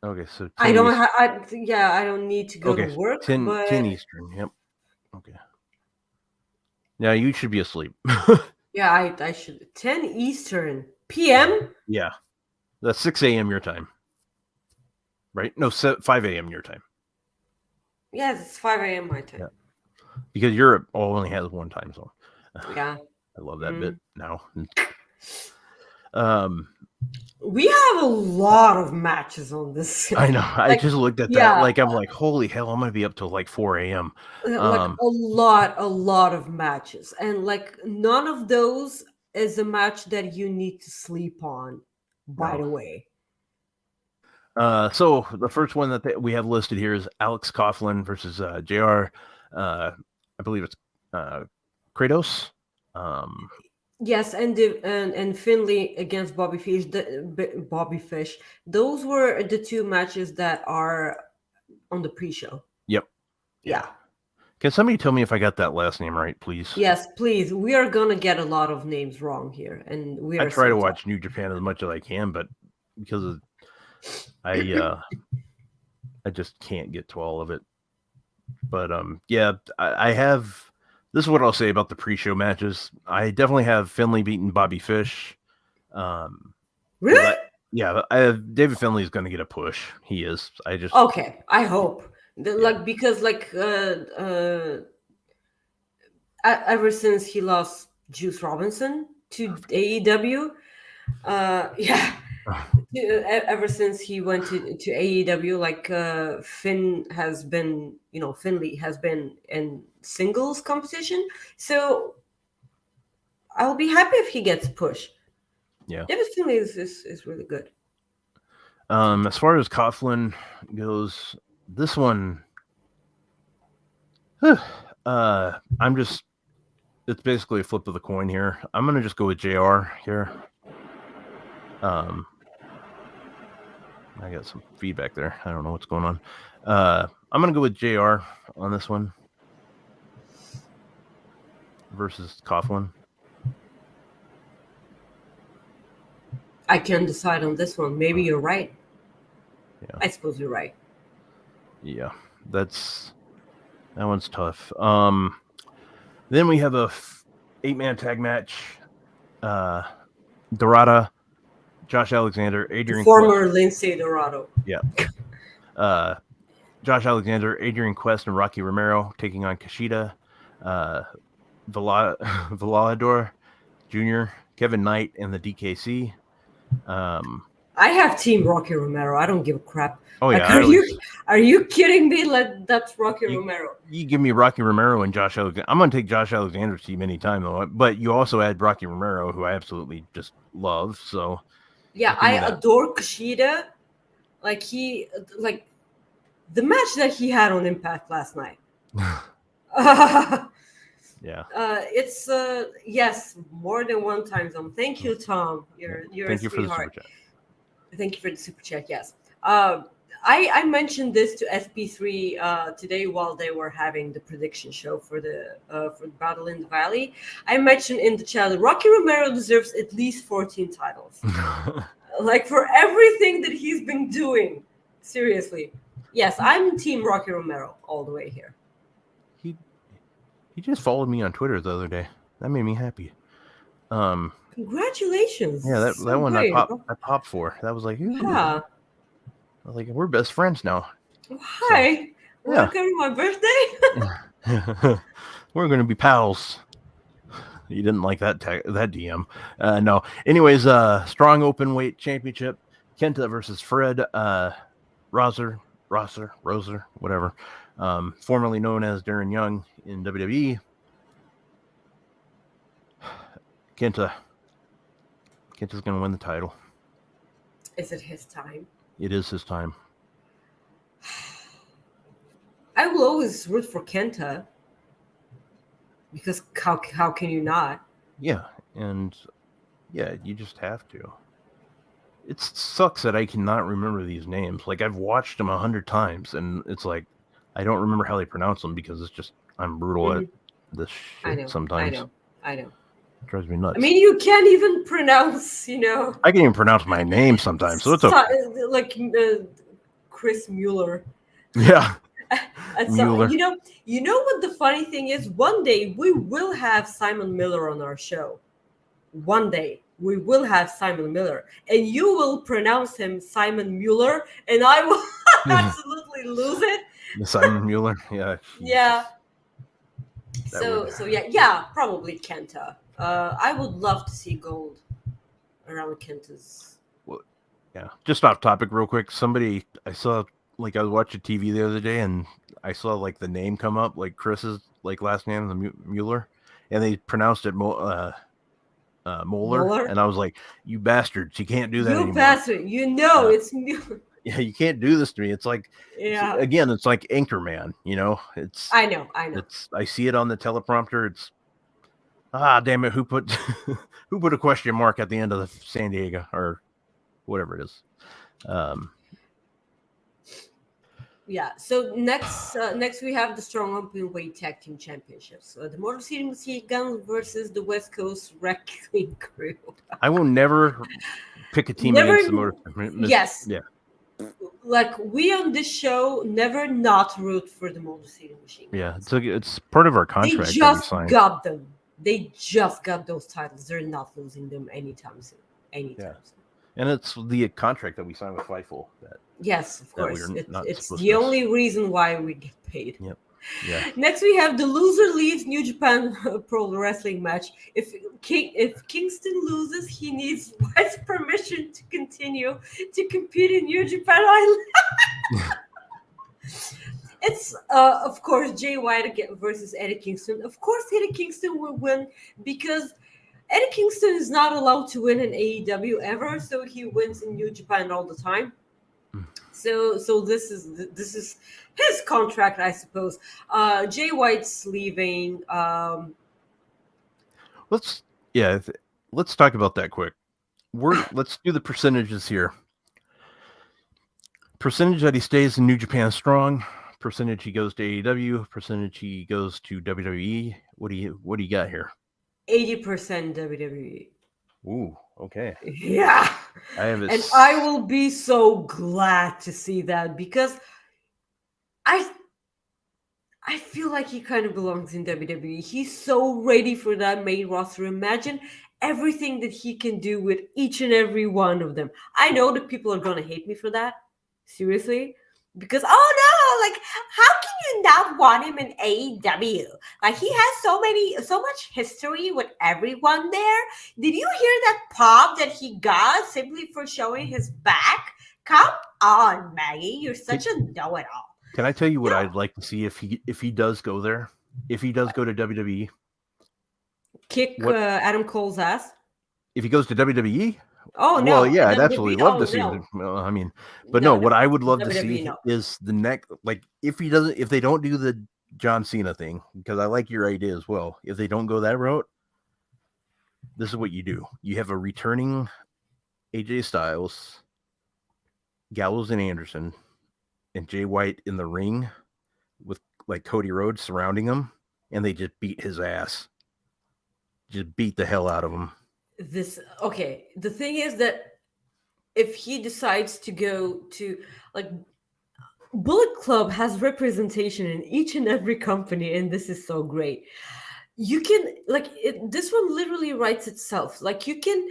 Okay, so I don't need to go to work. 10 Eastern. Yep. Okay. Yeah, you should be asleep. Yeah, I should. 10 Eastern PM. Yeah, that's 6 a.m. your time. Right? No, 5 a.m. your time. Yes, it's 5 a.m. my time. Yeah. Because Europe only has one time zone. Yeah. I love that bit now. We have a lot of matches on this. I know. I just looked at that. Like, I'm like, holy hell, I'm going to be up till like 4 a.m. Like a lot of matches. And like none of those is a match that you need to sleep on, by the way. So the first one that we have listed here is Alex Coughlin versus JR. I believe it's Kratos. Yes, and Finley against Bobby Fish. Bobby Fish. Those were the two matches that are on the pre-show. Yep. Yeah. Can somebody tell me if I got that last name right, please? Yes, please. We are gonna get a lot of names wrong here, and I try to watch New Japan as much as I can, but because of I just can't get to all of it. But I have. This is what I'll say about the pre-show matches. I definitely have Finley beating Bobby Fish. Really? David Finley is going to get a push. He is. Okay. I hope because ever since he lost Juice Robinson to AEW, ever since he went to AEW, Finley has been in singles competition, so I'll be happy if he gets pushed. Yeah, David Finley is really good. As far as Coughlin goes, this one, it's basically a flip of the coin here. I'm gonna just go with JR here. I got some feedback there. I don't know what's going on. I'm going to go with JR on this one versus Coughlin. I can't decide on this one. Maybe you're right. Yeah. I suppose you're right. Yeah, that one's tough. Then we have a 8-man tag match. Dorada, Josh Alexander, Adrian Former Lindsay Dorado. Yeah. Josh Alexander, Adrian Quest, and Rocky Romero taking on Kushida, Volador Jr., Kevin Knight, and the DKC. I have Team Rocky Romero. I don't give a crap. Oh yeah, are you kidding me? That's Rocky Romero. You give me Rocky Romero and Josh Alexander. I'm gonna take Josh Alexander's team anytime though. But you also add Rocky Romero, who I absolutely just love. So yeah, I adore Kushida. Like the match that he had on Impact last night. Yeah. It's yes, more than one time zone. Thank you, Tom. You're Thank a you for the super sweetheart. chat. Thank you for the super chat. Yes. I mentioned this to SP3 today while they were having the prediction show for the Battle in the Valley. I mentioned in the chat that Rocky Romero deserves at least 14 titles. Like for everything that he's been doing. Seriously. Yes, I'm Team Rocky Romero all the way here. He just followed me on Twitter the other day. That made me happy. Congratulations. Yeah, that So one great. I popped for. That was like, ooh. Yeah. Like we're best friends now. Oh, hi. So, welcome to my birthday. We're gonna be pals. You didn't like that that DM. No. Anyways, strong open weight championship. Kenta versus Fred Roser, whatever. Formerly known as Darren Young in WWE. Kenta's gonna win the title. Is it his time? It is his time. I will always root for Kenta. Because how can you not? Yeah, and yeah, you just have to. It sucks that I cannot remember these names. Like I've watched them 100 times, and it's like I don't remember how they pronounce them because it's just I'm brutal at this shit sometimes. I know. It drives me nuts. I mean, you can't even pronounce, I can't even pronounce my name sometimes, so it's okay. Like Chris Mueller. Yeah. So, you know what the funny thing is? One day we will have Simon Miller on our show. One day we will have Simon Miller, and you will pronounce him Simon Mueller, and I will absolutely lose it. Simon Mueller, yeah. Yeah. So yeah, probably Kenta. I would love to see gold around Kenta's. Well, yeah. Just off topic, real quick. Somebody I saw. Like I was watching TV the other day and I saw like the name come up, like Chris's like last name, the Mueller, and they pronounced it Moeller, and I was like, "You bastards! You can't do that anymore." You bastard! It's Mueller. Yeah, you can't do this to me. It's like, it's like Anchorman. It's. I know. I see it on the teleprompter. It's. Damn it! Who put a question mark at the end of the San Diego or whatever it is? Yeah. So next we have the strong open weight tag team championships. The Motor City Machine Guns versus the West Coast Wrestling Crew. I will never pick a team against the Motor. Yes. Yeah. Like we on this show never not root for the Motor City Machine Guns. Yeah, it's part of our contract. They just got them. They just got those titles. They're not losing them anytime soon. And it's the contract that we signed with Fightful. Yes, of course. It's the only reason why we get paid. Yep. Yeah. Next, we have the loser leaves New Japan Pro Wrestling match. If Kingston loses, he needs White's permission to continue to compete in New Japan Island. It's, of course, Jay White versus Eddie Kingston. Of course, Eddie Kingston will win because Eddie Kingston is not allowed to win in AEW ever, so he wins in New Japan all the time. So this is his contract, I suppose. Jay White's leaving. Let's talk about that quick. Let's do the percentages here. Percentage that he stays in New Japan Strong. Percentage he goes to AEW. Percentage he goes to WWE. What do you got here? 80% WWE. Ooh, okay. Yeah. I will be so glad to see that because I feel like he kind of belongs in WWE. He's so ready for that main roster. Imagine everything that he can do with each and every one of them. I know that people are going to hate me for that. Seriously. Because, oh no, like, how can you not want him in AEW? Like, he has so much history with everyone there. Did you hear that pop that he got simply for showing his back? Come on, Maggie. You're such a know-it-all. Can I tell you what I'd like to see if he does go there? If he does go to WWE? Kick Adam Cole's ass? If he goes to WWE? Oh, no. Well, yeah, I'd WWE, absolutely love to see no. him. Well, I mean, but no, what I would love to see is the next, like, if they don't do the John Cena thing, because I like your idea as well. If they don't go that route, this is what you do. You have a returning AJ Styles, Gallows and Anderson, and Jay White in the ring with like Cody Rhodes surrounding him, and they just beat his ass. Just beat the hell out of him. The thing is that if he decides to go to, like, Bullet Club has representation in each and every company, and this is so great. You can, like, this one literally writes itself. Like, you can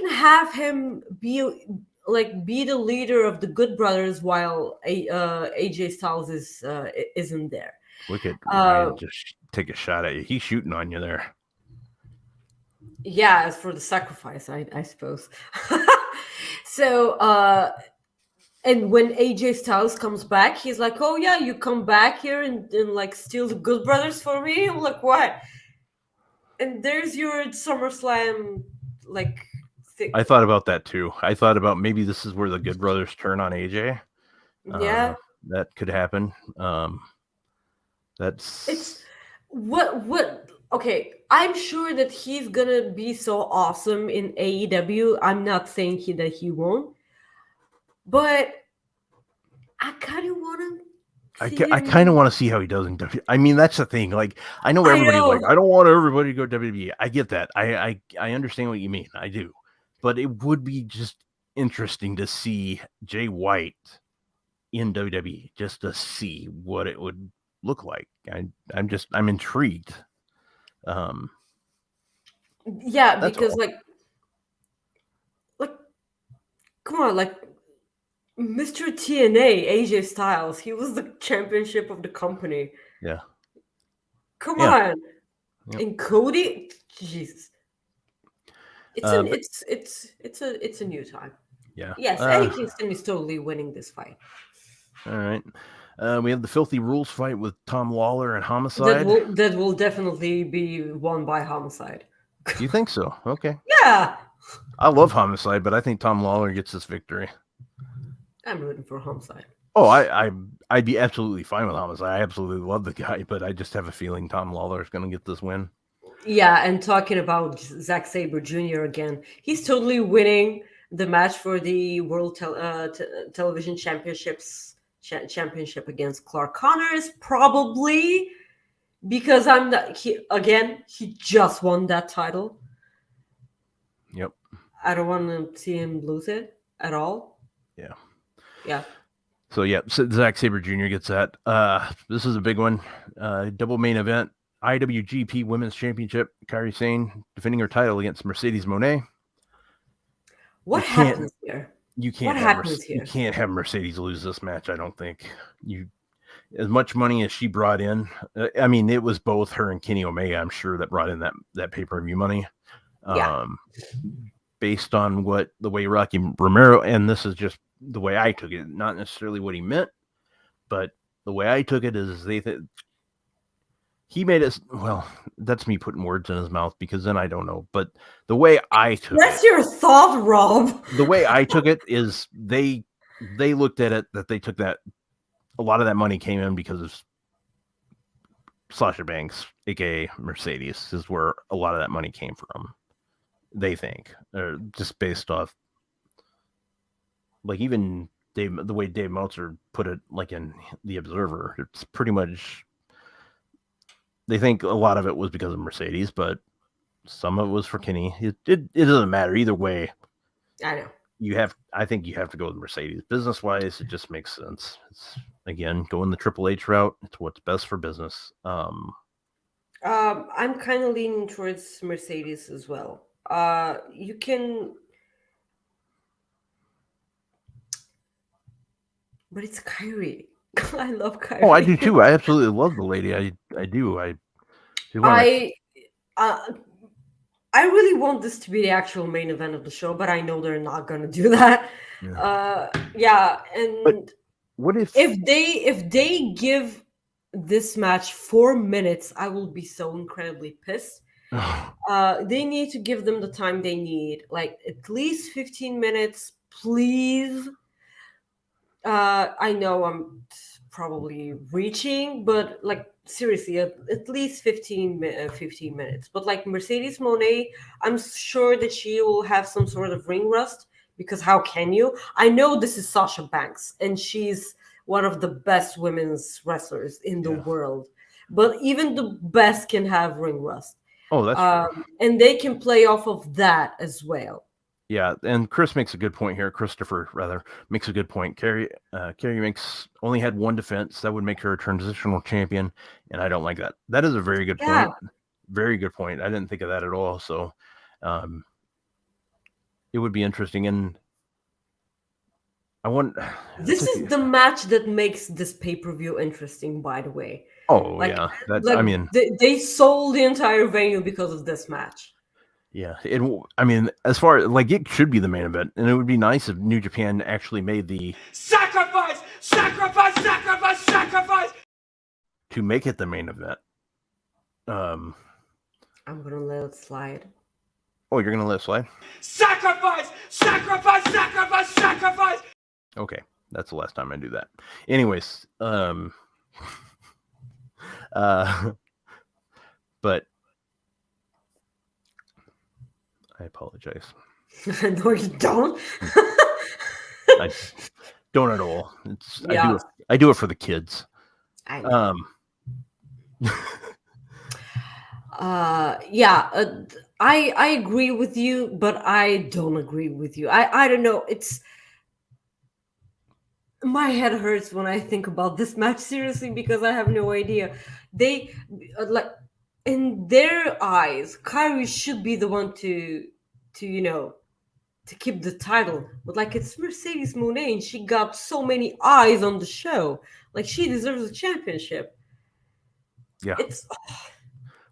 have him be the leader of the Good Brothers while AJ Styles isn't there. Look at Ryan just take a shot at you. He's shooting on you there. Yeah, as for the sacrifice, I suppose. So, and when AJ Styles comes back, he's like, "Oh yeah, you come back here and like steal the Good Brothers for me." I'm like, "What?" And there's your SummerSlam like thing. I thought about that too. I thought about maybe this is where the Good Brothers turn on AJ. Yeah, that could happen. It's what. Okay, I'm sure that he's gonna be so awesome in AEW. I'm not saying that he won't, but I kind of want to. I kind of want to see how he does in WWE. I mean, that's the thing. Like, I know everybody's like, I don't want everybody to go WWE. I get that. I understand what you mean. I do, but it would be just interesting to see Jay White in WWE, just to see what it would look like. I'm intrigued. Yeah, because like come on, like Mr. TNA, AJ Styles, he was the championship of the company. Yeah. Come on. Yep. And Cody, Jesus. It's a new time. Yeah. Yes, Eddie Kingston is totally winning this fight. All right. We have the Filthy Rules fight with Tom Lawler and Homicide. That will definitely be won by Homicide. You think so? Okay. Yeah. I love Homicide, but I think Tom Lawler gets this victory. I'm rooting for Homicide. Oh, I'd be absolutely fine with Homicide. I absolutely love the guy, but I just have a feeling Tom Lawler is going to get this win. Yeah, and talking about Zack Sabre Jr. again, he's totally winning the match for the World Television Championship against Clark Connors, probably because he just won that title. Yep. I don't want to see him lose it at all. Yeah. So Zack Sabre Jr. gets that. This is a big one. Double main event. IWGP Women's Championship. Kairi Sane defending her title against Mercedes Moné. What happens here? You can't have Mercedes lose this match. I don't think as much money as she brought in. I mean, it was both her and Kenny Omega, I'm sure, that brought in that pay-per-view money. Based on the way Rocky Romero, and this is just the way I took it, not necessarily what he meant, but the way I took it is he made us. Well, that's me putting words in his mouth because then I don't know. But the way I took that's your thought, Rob. The way I took it is they looked at it that they took that a lot of that money came in because of Sasha Banks, aka Mercedes, is where a lot of that money came from. They think, or just based off, like even the way Dave Meltzer put it, like in The Observer, it's pretty much. They think a lot of it was because of Mercedes, but some of it was for Kenny. It doesn't matter either way. I know. I think you have to go with Mercedes. Business wise, it just makes sense. It's again going the Triple H route. It's what's best for business. I'm kind of leaning towards Mercedes as well. You can, but it's Kyrie. I love Kyrie. Oh, I do too. I absolutely love the lady. I do. She's one of my- I really want this to be the actual main event of the show, but I know they're not gonna do that. Yeah. And But what if they give this match 4 minutes, I will be so incredibly pissed. They need to give them the time they need, like at least 15 minutes, please. I know I'm probably reaching, but like seriously, at least 15 minutes. But like Mercedes Moné, I'm sure that she will have some sort of ring rust, because how can you? I know this is Sasha Banks, and she's one of the best women's wrestlers in the world. But even the best can have ring rust. Oh, that's true. And they can play off of that as well. Yeah, and Chris makes a good point here. Christopher, rather, makes a good point. Carrie only had one defense. That would make her a transitional champion, and I don't like that. That is a very good point. Very good point. I didn't think of that at all. So it would be interesting. And I want... This is the match that makes this pay-per-view interesting, by the way. Oh, yeah. I mean... They sold the entire venue because of this match. Yeah, I mean, as far as like it should be the main event, and it would be nice if New Japan actually made the sacrifice to make it the main event. I'm gonna let it slide. Oh, you're gonna let it slide? Sacrifice! Okay, that's the last time I do that. Anyways, but. I apologize. No, you don't. I don't at all. I do it for the kids. I agree with you, but I don't agree with you. I don't know. It's my head hurts when I think about this match, seriously, because I have no idea. They like, in their eyes, Kyrie should be the one to keep the title. But like, it's Mercedes Moné, and she got so many eyes on the show. Like, she deserves a championship. Yeah.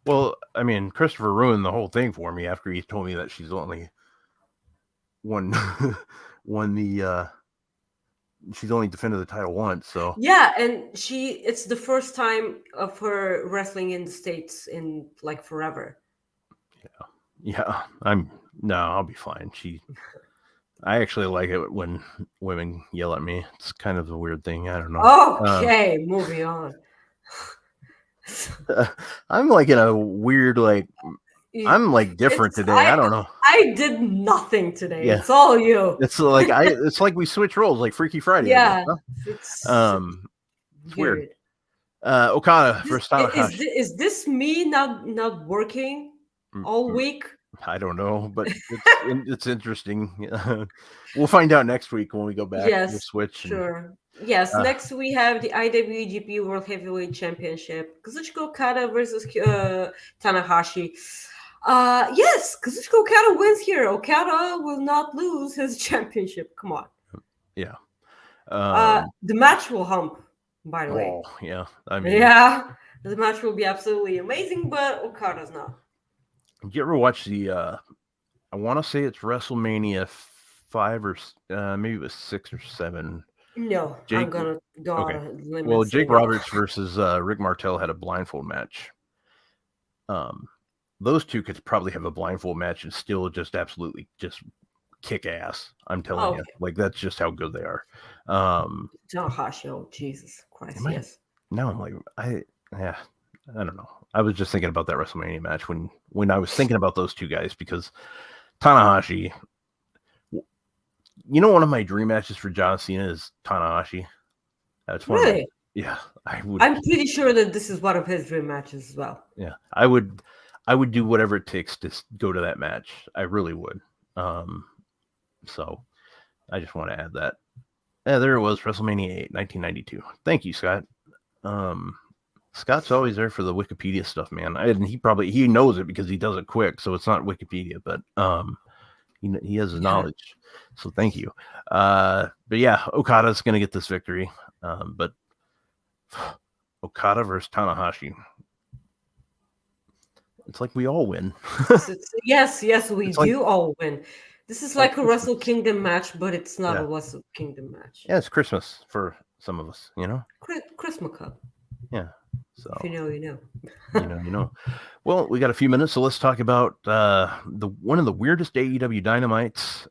Well, I mean, Christopher ruined the whole thing for me after he told me that she's only won she's only defended the title once. So yeah, and it's the first time of her wrestling in the States in like forever. Yeah. I'll be fine. I actually like it when women yell at me. It's kind of a weird thing. I don't know. Okay, moving on. I'm like in a weird, like, I'm like different today. I don't know. I did nothing today. Yeah. It's all you. It's like it's like we switch roles, like Freaky Friday. Yeah. It's weird. Okada versus Tanahashi. Is this me not working all week? I don't know, but it's interesting. We'll find out next week when we go back. Yes, we'll switch. Sure. Yes, next we have the IWGP World Heavyweight Championship. Kazuchika Okada versus Tanahashi. Yes, Kazuchika Okada wins here. Okada will not lose his championship. Come on. Yeah. The match will hump, by the way. Yeah. The match will be absolutely amazing, but Okada's not. Did you ever watch the I want to say it's WrestleMania 5 or maybe it was 6 or 7. No, I'm gonna go on a limit. Well, Jake Roberts versus Rick Martel had a blindfold match. Those two could probably have a blindfold match and still just absolutely just kick ass. I'm telling you, like, that's just how good they are. Tanahashi, oh Jesus Christ, yes. No, I'm like, I don't know. I was just thinking about that WrestleMania match when I was thinking about those two guys, because Tanahashi, one of my dream matches for John Cena is Tanahashi. That's one. Really? Yeah, I would. I'm pretty sure that this is one of his dream matches as well. Yeah, I would do whatever it takes to go to that match. I really would. So I just want to add that. Yeah, there it was, WrestleMania 8, 1992. Thank you, Scott. Scott's always there for the Wikipedia stuff, man. And he knows it because he does it quick, so it's not Wikipedia, but he has the knowledge. So thank you. But yeah, Okada's gonna get this victory. But Okada versus Tanahashi. It's like we all win. Yes, we do all win. This is like a Wrestle Kingdom match, but it's not a Wrestle Kingdom match. Yeah, it's Christmas for some of us, Christmas Cup. Yeah. So if you know, you know. you know. Well, we got a few minutes, so let's talk about one of the weirdest AEW Dynamites.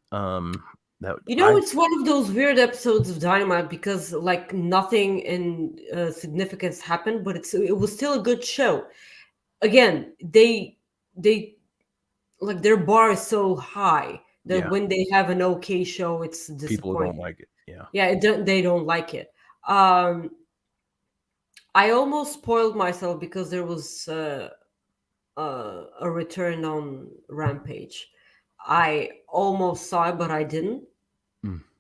It's one of those weird episodes of Dynamite because like nothing in significance happened, but it was still a good show. Again, they like their bar is so high that when they have an okay show, it's disappointing. People don't like it. They don't like it. I almost spoiled myself because there was a return on Rampage. I almost saw it, but I didn't.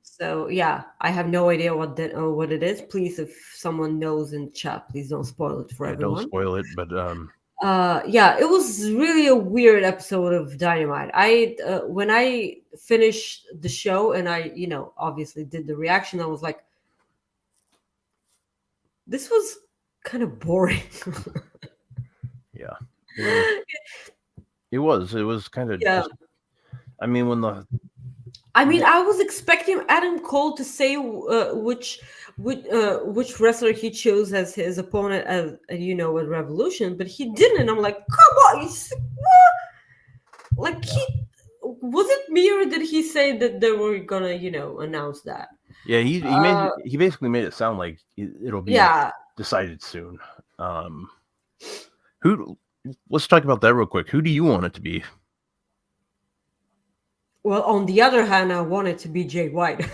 So yeah, I have no idea what it is. Please, if someone knows in chat, please don't spoil it for everyone. Don't spoil it, but it was really a weird episode of Dynamite. When I finished the show and I, obviously did the reaction, I was like, this was kind of boring. Yeah. It was kind of I was expecting Adam Cole to say which wrestler he chose as his opponent at Revolution, but he didn't. I'm like, come on, what? Like was it me or did he say that they were gonna announce that? Yeah, he basically made it sound like it'll be decided soon. Let's talk about that real quick. Who do you want it to be? Well, on the other hand, I want it to be Jay White.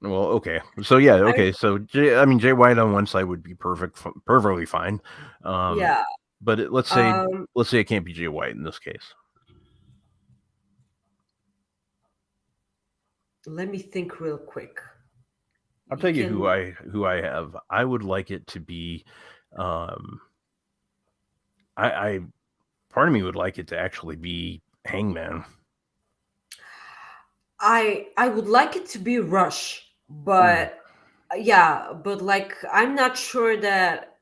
Well, okay. So yeah, okay. So Jay White on one side would be perfectly fine. But let's say it can't be Jay White in this case. Let me think real quick. I'll tell you who I have. I would like it to be part of me would like it to actually be Hangman. I would like it to be Rush, but but like I'm not sure that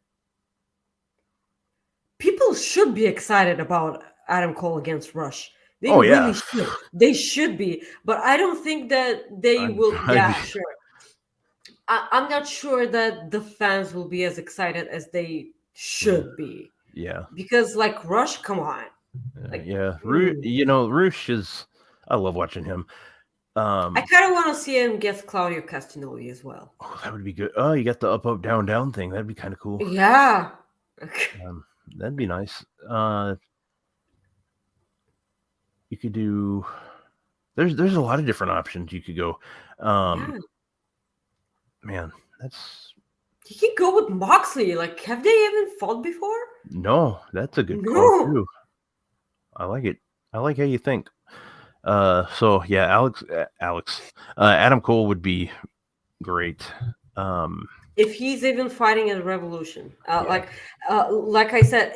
people should be excited about Adam Cole against Rush. They really should. They should be, but I don't think that they will. Sure. I'm not sure that the fans will be as excited as they should be. Yeah. Because like Rush, come on. Rush is. I love watching him. I kind of want to see him get Claudio Castagnoli as well. Oh, that would be good. Oh, you got the up, down, down thing. That'd be kind of cool. Yeah. That'd be nice. You could do. There's a lot of different options you could go. Man, that's. You can go with Moxley. Like, have they even fought before? No, that's a good call too. I like it. I like how you think. So yeah, Adam Cole would be great. If he's even fighting at Revolution, like I said,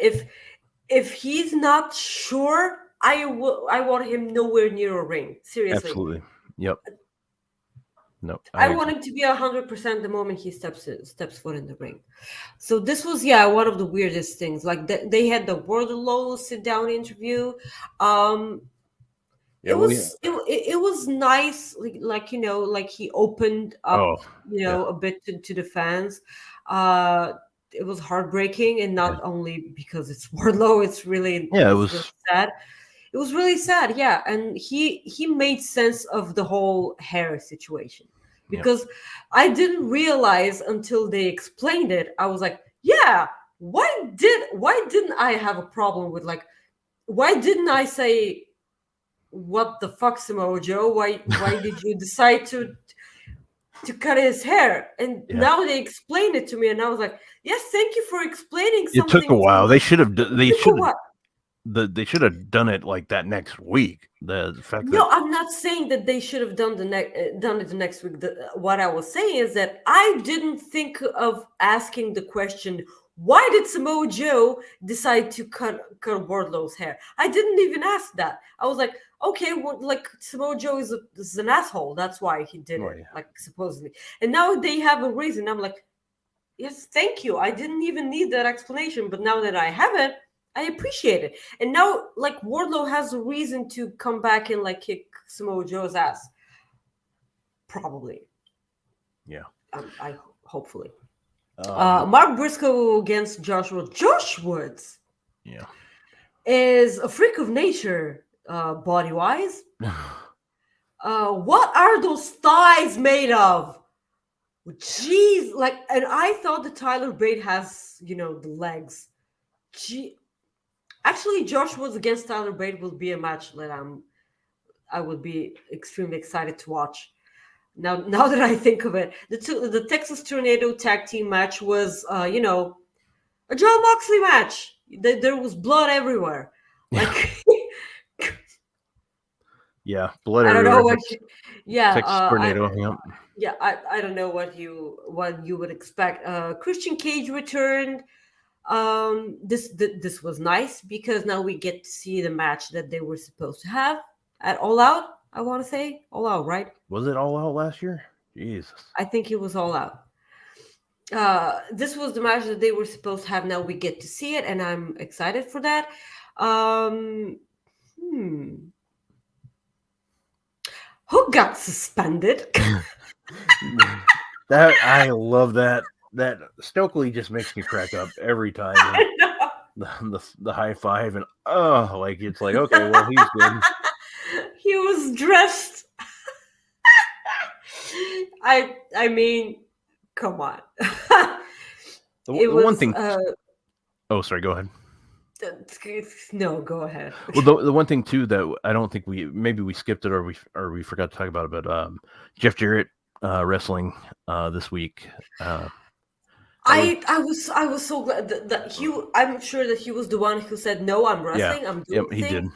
if he's not sure, I want him nowhere near a ring. Seriously. Absolutely. Yep. No, I want him to be 100% the moment he steps foot in the ring. So this was one of the weirdest things. Like they had the Wardlow sit down interview. It was nice, like he opened up, a bit to the fans. It was heartbreaking, and not only because it's Wardlow. It's really it was sad. It was really sad, and he made sense of the whole hair situation because I didn't realize until they explained it. I was like, why didn't I have a problem with why didn't I say, what the fuck, Samoa Joe? Why did you decide to cut his hair? And now they explained it to me, and I was like, yes, thank you for explaining something. It took a while. They should have. they should have done it like that next week. The fact No, that I'm not saying that they should have done done it the next week. What I was saying is that I didn't think of asking the question, why did Samoa Joe decide to cut Wardlow's hair? I didn't even ask that. I was like, okay, well, like Samoa Joe is an asshole. That's why he did it, like supposedly. And now they have a reason. I'm like, yes, thank you. I didn't even need that explanation, but now that I have it, I appreciate it. And now, like, Wardlow has a reason to come back and, like, kick Samoa Joe's ass. Probably. Yeah. Hopefully. Mark Briscoe against Josh Woods. Josh Woods is a freak of nature, body-wise. What are those thighs made of? Jeez. Like, and I thought that Tyler Bate has, the legs. Gee. Actually, Josh Woods against Tyler Bate will be a match that I would be extremely excited to watch. Now that I think of it, the Texas Tornado tag team match was, a John Moxley match. There was blood everywhere. Like, yeah, blood I don't everywhere. know what. Texas Tornado. I don't know what you would expect. Christian Cage returned. This was nice because now we get to see the match that they were supposed to have at All Out. I want to say All Out, right? Was it All Out last year? Jesus. I think it was All Out. This was the match that they were supposed to have. Now we get to see it, and I'm excited for that. Who got suspended? That I love that. That Stokely just makes me crack up every time. The high five and like it's like, okay, well, he's good. He was dressed. I mean, come on. The one thing. Oh, sorry. Go ahead. No, go ahead. Well, the one thing too that I don't think we skipped it or we forgot to talk about it, but Jeff Jarrett wrestling this week. I was so glad that I'm sure that he was the one who said, no, I'm wrestling. I'm doing he did.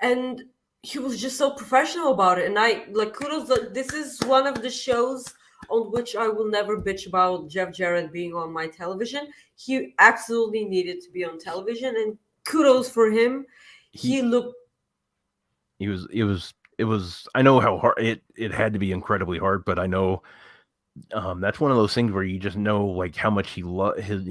And he was just so professional about it. And I like kudos. This is one of the shows on which I will never bitch about Jeff Jarrett being on my television. He absolutely needed to be on television, and kudos for him. It was I know how hard it had to be, incredibly hard, but I know that's one of those things where you just know like how much he loves his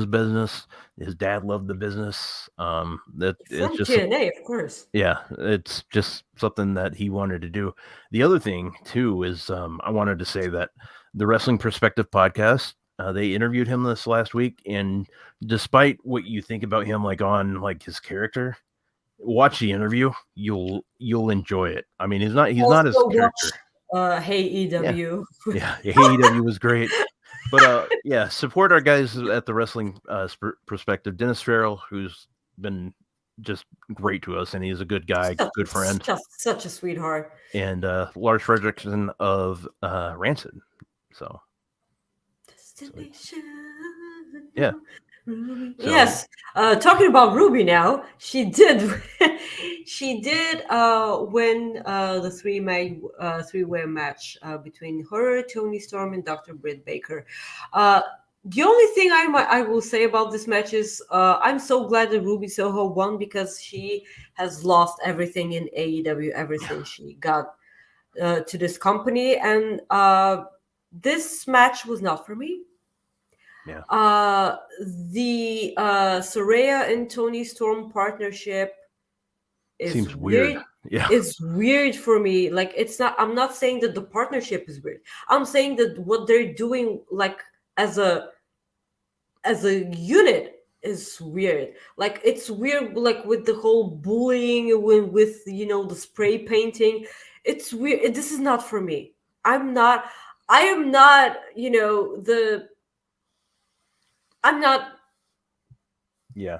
business. His dad loved the business. It's just TNA, of course. Yeah, it's just something that he wanted to do. The other thing too is I wanted to say that the Wrestling Perspective podcast, they interviewed him this last week, and despite what you think about him, like on like his character, watch the interview. You'll enjoy it. I mean, he's not his character. Hey EW. Yeah, Hey EW was great. But support our guys at the Wrestling Perspective. Dennis Farrell, who's been just great to us, and he's a good guy, good friend. Just such a sweetheart. And Lars Fredrickson of Rancid. So Destination. Yeah. Yes. Talking about Ruby now, she did win the three-way match between her, Toni Storm, and Dr. Britt Baker. The only thing I will say about this match is I'm so glad that Ruby Soho won, because she has lost everything in AEW ever since she got to this company, and this match was not for me. Yeah. The Saraya and Toni Storm partnership seems weird. Yeah. It's weird for me. Like, it's not. I'm not saying that the partnership is weird. I'm saying that what they're doing, like as a unit, is weird. Like, it's weird. Like with the whole bullying, with the spray painting. It's weird. This is not for me. I am not. I'm not. Yeah.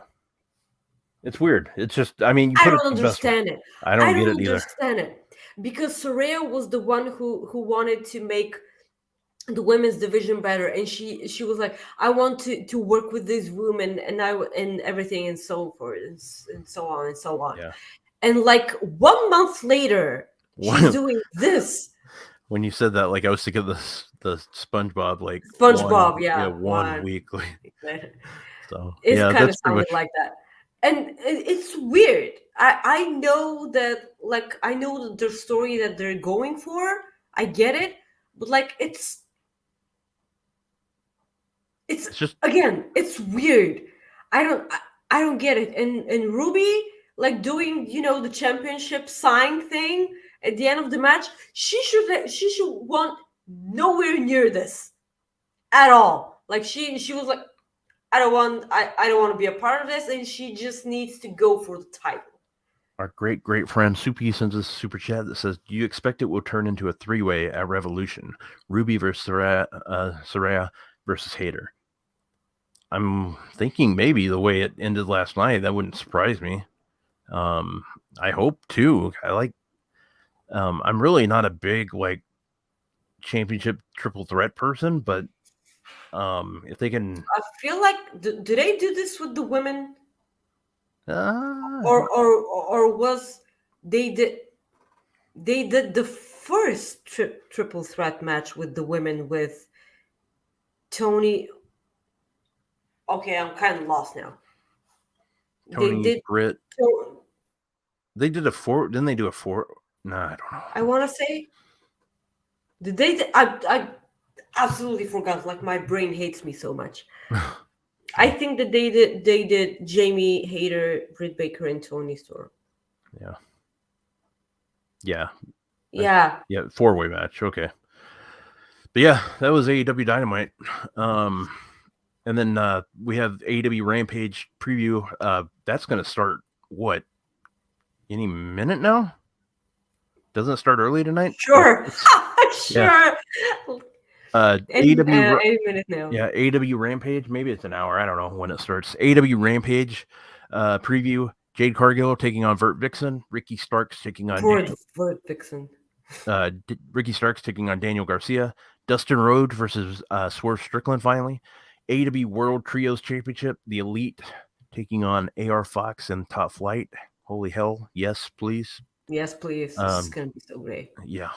It's weird. It's just, I mean, I don't understand it. I don't get it either. Understand it, because Saraya was the one who wanted to make the women's division better, and she was like, I want to work with this woman, and everything, and so forth, and so on and so on. Yeah. And like 1 month later, she's doing this. When you said that, like, I was thinking of the SpongeBob, like SpongeBob, one week. So it's yeah, kind of that's pretty sounded much like that. And it's weird. I know that, like, I know the story that they're going for. I get it, but like it's just again, it's weird. I don't get it. And Ruby, like, doing, the championship sign thing at the end of the match, she should want nowhere near this at all. Like, she was like, I don't want to be a part of this, and she just needs to go for the title. our great friend Soupy sends us a super chat that says, "Do you expect it will turn into a 3-way at Revolution? Ruby versus Saraya versus Hayter." I'm thinking maybe the way it ended last night, that wouldn't surprise me. I hope too. I'm really not a big like championship triple threat person, but if they can, I feel like do they do this with the women, uh, or was they did the first triple threat match with the women with Tony? Okay, I'm kind of lost now. Tony, They did. Britt, So, they did a 4. Didn't they do a 4? No, I don't know. I want to say, did they? I absolutely forgot. Like, my brain hates me so much. I think that they did Jamie, Hayter, Britt Baker, and Tony Storm. Yeah. 4-way match. Okay. But yeah, that was AEW Dynamite. And then we have AEW Rampage preview. That's going to start any minute now? Doesn't it start early tonight? Sure. Sure. Any minute now. Yeah, AEW Rampage. Maybe it's an hour. I don't know when it starts. AEW Rampage preview. Jade Cargill taking on Vert Vixen. Ricky Starks taking on Vert Vixen. Ricky Starks taking on Daniel Garcia. Dustin Rhodes versus Swerve Strickland finally. AEW World Trios Championship. The Elite taking on AR Fox and Top Flight. Holy hell. Yes, please. Yes, please. This is going to be so great. Yeah.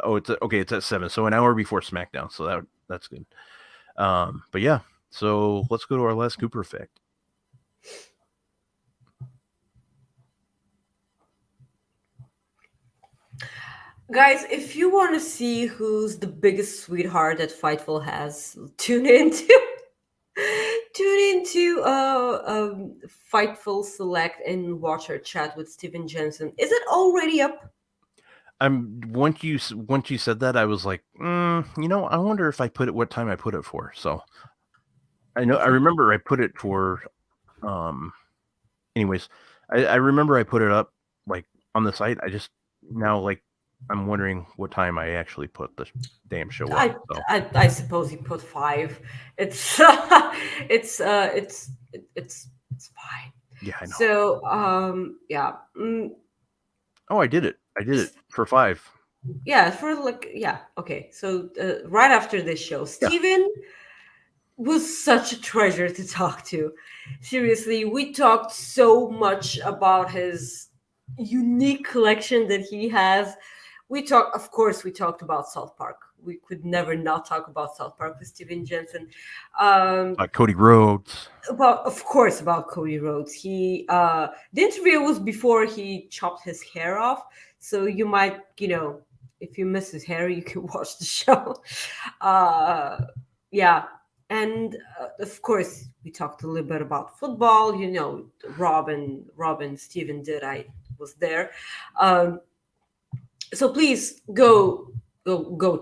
Oh, it's at 7. So an hour before SmackDown. So that's good. But yeah. So let's go to our last Cooper effect. Guys, if you want to see who's the biggest sweetheart that Fightful has, tune into Fightful Select and watch our chat with Steven Jensen. Is it already up? Once you said that, I was like, I wonder if I put it what time I put it for. So I remember I put it for anyways, I remember I put it up like on the site. I just now like I'm wondering what time I actually put the damn show up. I suppose you put 5. It's it's fine. Yeah, I know. So yeah. Oh, I did it for 5. Yeah, okay. So right after this show, Steven was such a treasure to talk to. Seriously, we talked so much about his unique collection that he has. Of course, we talked about South Park. We could never not talk about South Park with Steven Jensen. Cody Rhodes. Of course, about Cody Rhodes. The interview was before he chopped his hair off. So you might, if you miss his hair, you can watch the show. Yeah. And of course, we talked a little bit about football. Rob and Steven did. I was there. So please go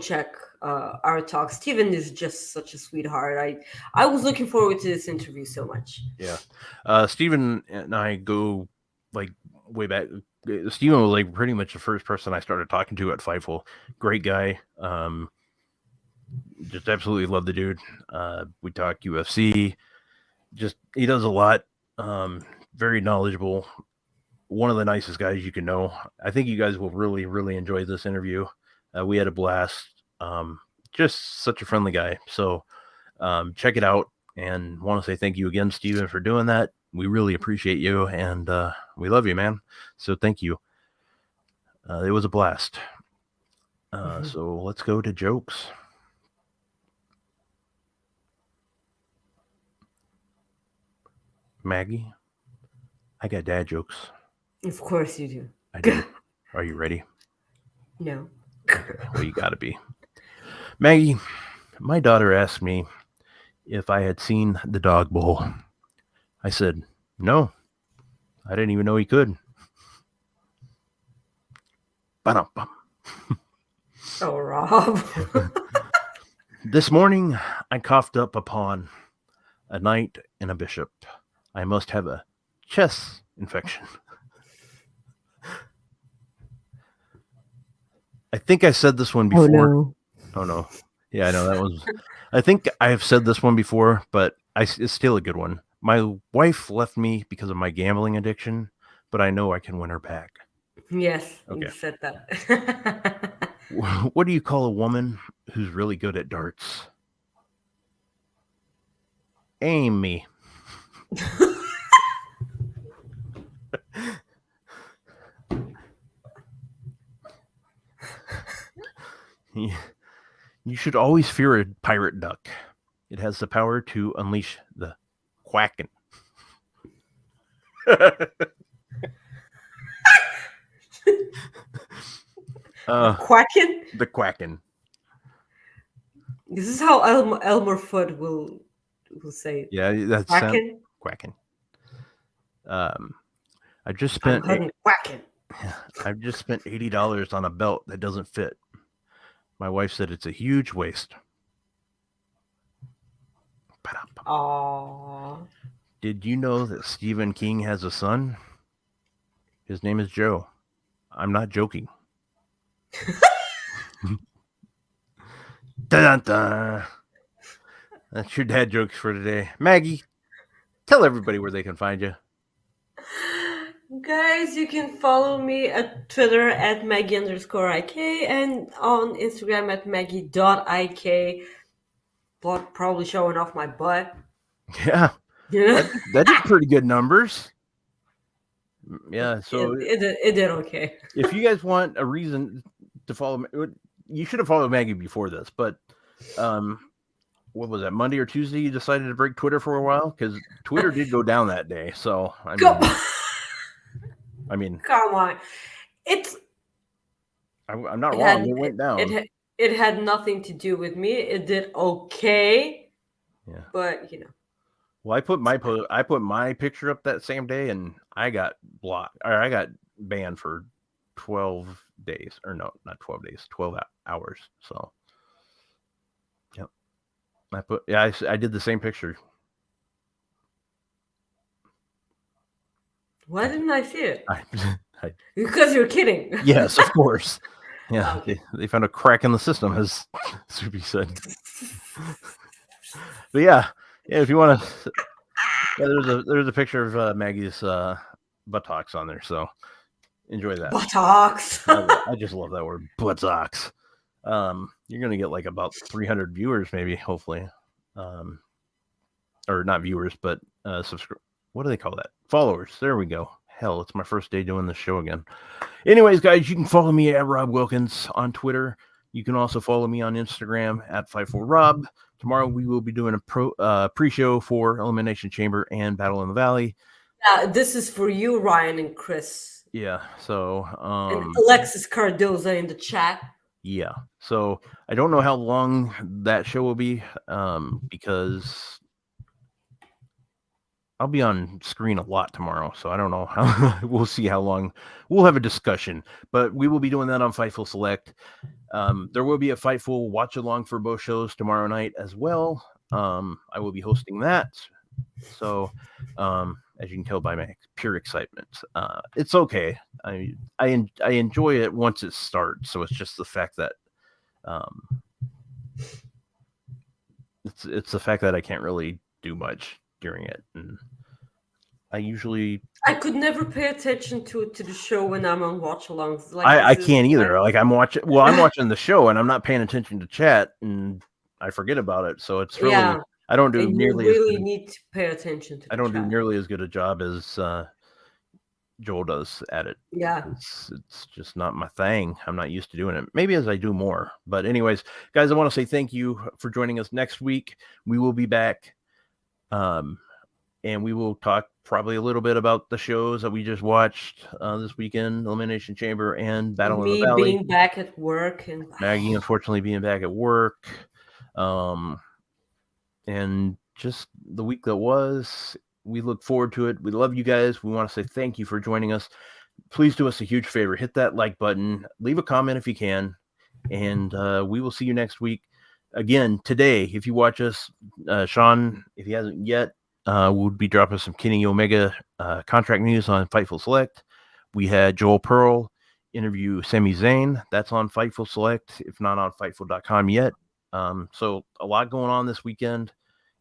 check our talk. Steven is just such a sweetheart. I was looking forward to this interview so much. Yeah. Steven and I go like way back. Steven was like pretty much the first person I started talking to at Fightful. Great guy. Just absolutely love the dude. We talk UFC. Just he does a lot. Very knowledgeable. One of the nicest guys you can know. I think you guys will really, really enjoy this interview. We had a blast. just such a friendly guy. So check it out, and want to say thank you again, Steven, for doing that. We really appreciate you, and we love you, man. So thank you. It was a blast. So let's go to jokes. Maggie, I got dad jokes. Of course you do. I do. Are you ready? No. Well, you gotta be. Maggie, my daughter asked me if I had seen the dog bowl. I said, no. I didn't even know he could. Ba-dum-bum. Oh, Rob. This morning, I coughed up upon a knight and a bishop. I must have a chest infection. I think I said this one before. Oh no. Yeah, I know that was. I think I have said this one before, but it's still a good one. My wife left me because of my gambling addiction, but I know I can win her back. Yes, Okay. you said that. What do you call a woman who's really good at darts? Amy. You should always fear a pirate duck. It has the power to unleash the quacking. Quacking? The quacking. This is how Elmer Fudd will say it. Yeah, that's quacking. Quacking. I just spent quacking. I've just spent $80 on a belt that doesn't fit. My wife said it's a huge waste. Aww. Did you know that Stephen King has a son? His name is Joe. I'm not joking. Dun-dun-dun. That's your dad jokes for today. Maggie, tell everybody where they can find you. Guys, you can follow me at Twitter at Maggie_IK and on Instagram at Maggie.IK. Probably showing off my butt. Yeah. That did pretty good numbers. Yeah, so it did okay. If you guys want a reason to follow me, you should have followed Maggie before this, but what was that, Monday or Tuesday you decided to break Twitter for a while? Because Twitter did go down that day. So I mean come on. I'm not wrong. It went down. It had nothing to do with me. It did okay. Yeah. But well, I put my picture up that same day, and I got blocked, or I got banned for 12 days, or no, not 12 days, 12 hours. So, yep, I did the same picture. Why didn't I see it? I because you're kidding. Yes, of course. Yeah, okay. they found a crack in the system, as Subi said. But yeah, if you want to, there's a picture of Maggie's buttocks on there, so enjoy that. Buttocks. I just love that word, buttocks. You're gonna get like about 300 viewers, maybe, hopefully, or not viewers, but subscribe. What do they call that? Followers. There we go. Hell, it's my first day doing this show again. Anyways, guys, you can follow me at Rob Wilkins on Twitter. You can also follow me on Instagram at Fightful Rob. Tomorrow we will be doing a pre-show for Elimination Chamber and Battle in the Valley. This is for you, Ryan and Chris. Yeah, so and Alexis Cardoza in the chat. Yeah, so I don't know how long that show will be because I'll be on screen a lot tomorrow, so I don't know how. We'll see how long. We'll have a discussion, but we will be doing that on Fightful Select. There will be a Fightful watch along for both shows tomorrow night as well. I will be hosting that. So, as you can tell by my pure excitement, it's okay. I enjoy it once it starts. So it's just the fact that it's the fact that I can't really do much during it, and I could never pay attention to the show when I'm on watch-alongs. Like I can't either. Like I'm watching the show and I'm not paying attention to chat and I forget about it. So it's really I don't do and nearly you really as good, need to pay attention to. I don't do nearly as good a job as Joel does at it. Yeah, it's just not my thing. I'm not used to doing it. Maybe as I do more. But anyways, guys, I want to say thank you for joining us. Next week we will be back, and we will talk probably a little bit about the shows that we just watched this weekend: Elimination Chamber and Battle in the Valley. Me being back at work and Maggie unfortunately being back at work, and just the week that was. We look forward to it. We love you guys. We want to say thank you for joining us. Please do us a huge favor. Hit that like button. Leave a comment if you can. And we will see you next week. Again, today, if you watch us, Sean, if he hasn't yet, we'll be dropping some Kenny Omega contract news on Fightful Select. We had Joel Pearl interview Sami Zayn. That's on Fightful Select, if not on Fightful.com yet. So a lot going on this weekend.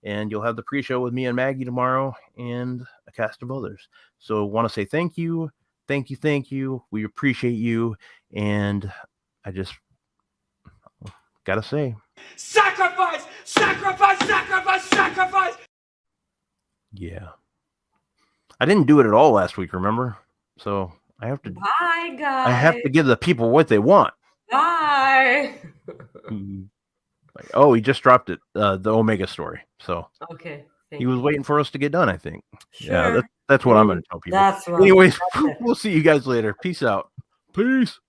And you'll have the pre-show with me and Maggie tomorrow and a cast of others. So want to say thank you. Thank you. Thank you. We appreciate you. And I just got to say. Sacrifice! Sacrifice! Sacrifice! Sacrifice! Yeah. I didn't do it at all last week, remember? So I have to. Bye, guys. I have to give the people what they want. Bye. Like, oh, he just dropped it, the Omega story. So okay, he was waiting for us to get done, I think. Sure. Yeah, that's what I'm going to tell people. That's right. Anyways, we'll see you guys later. Peace out. Peace.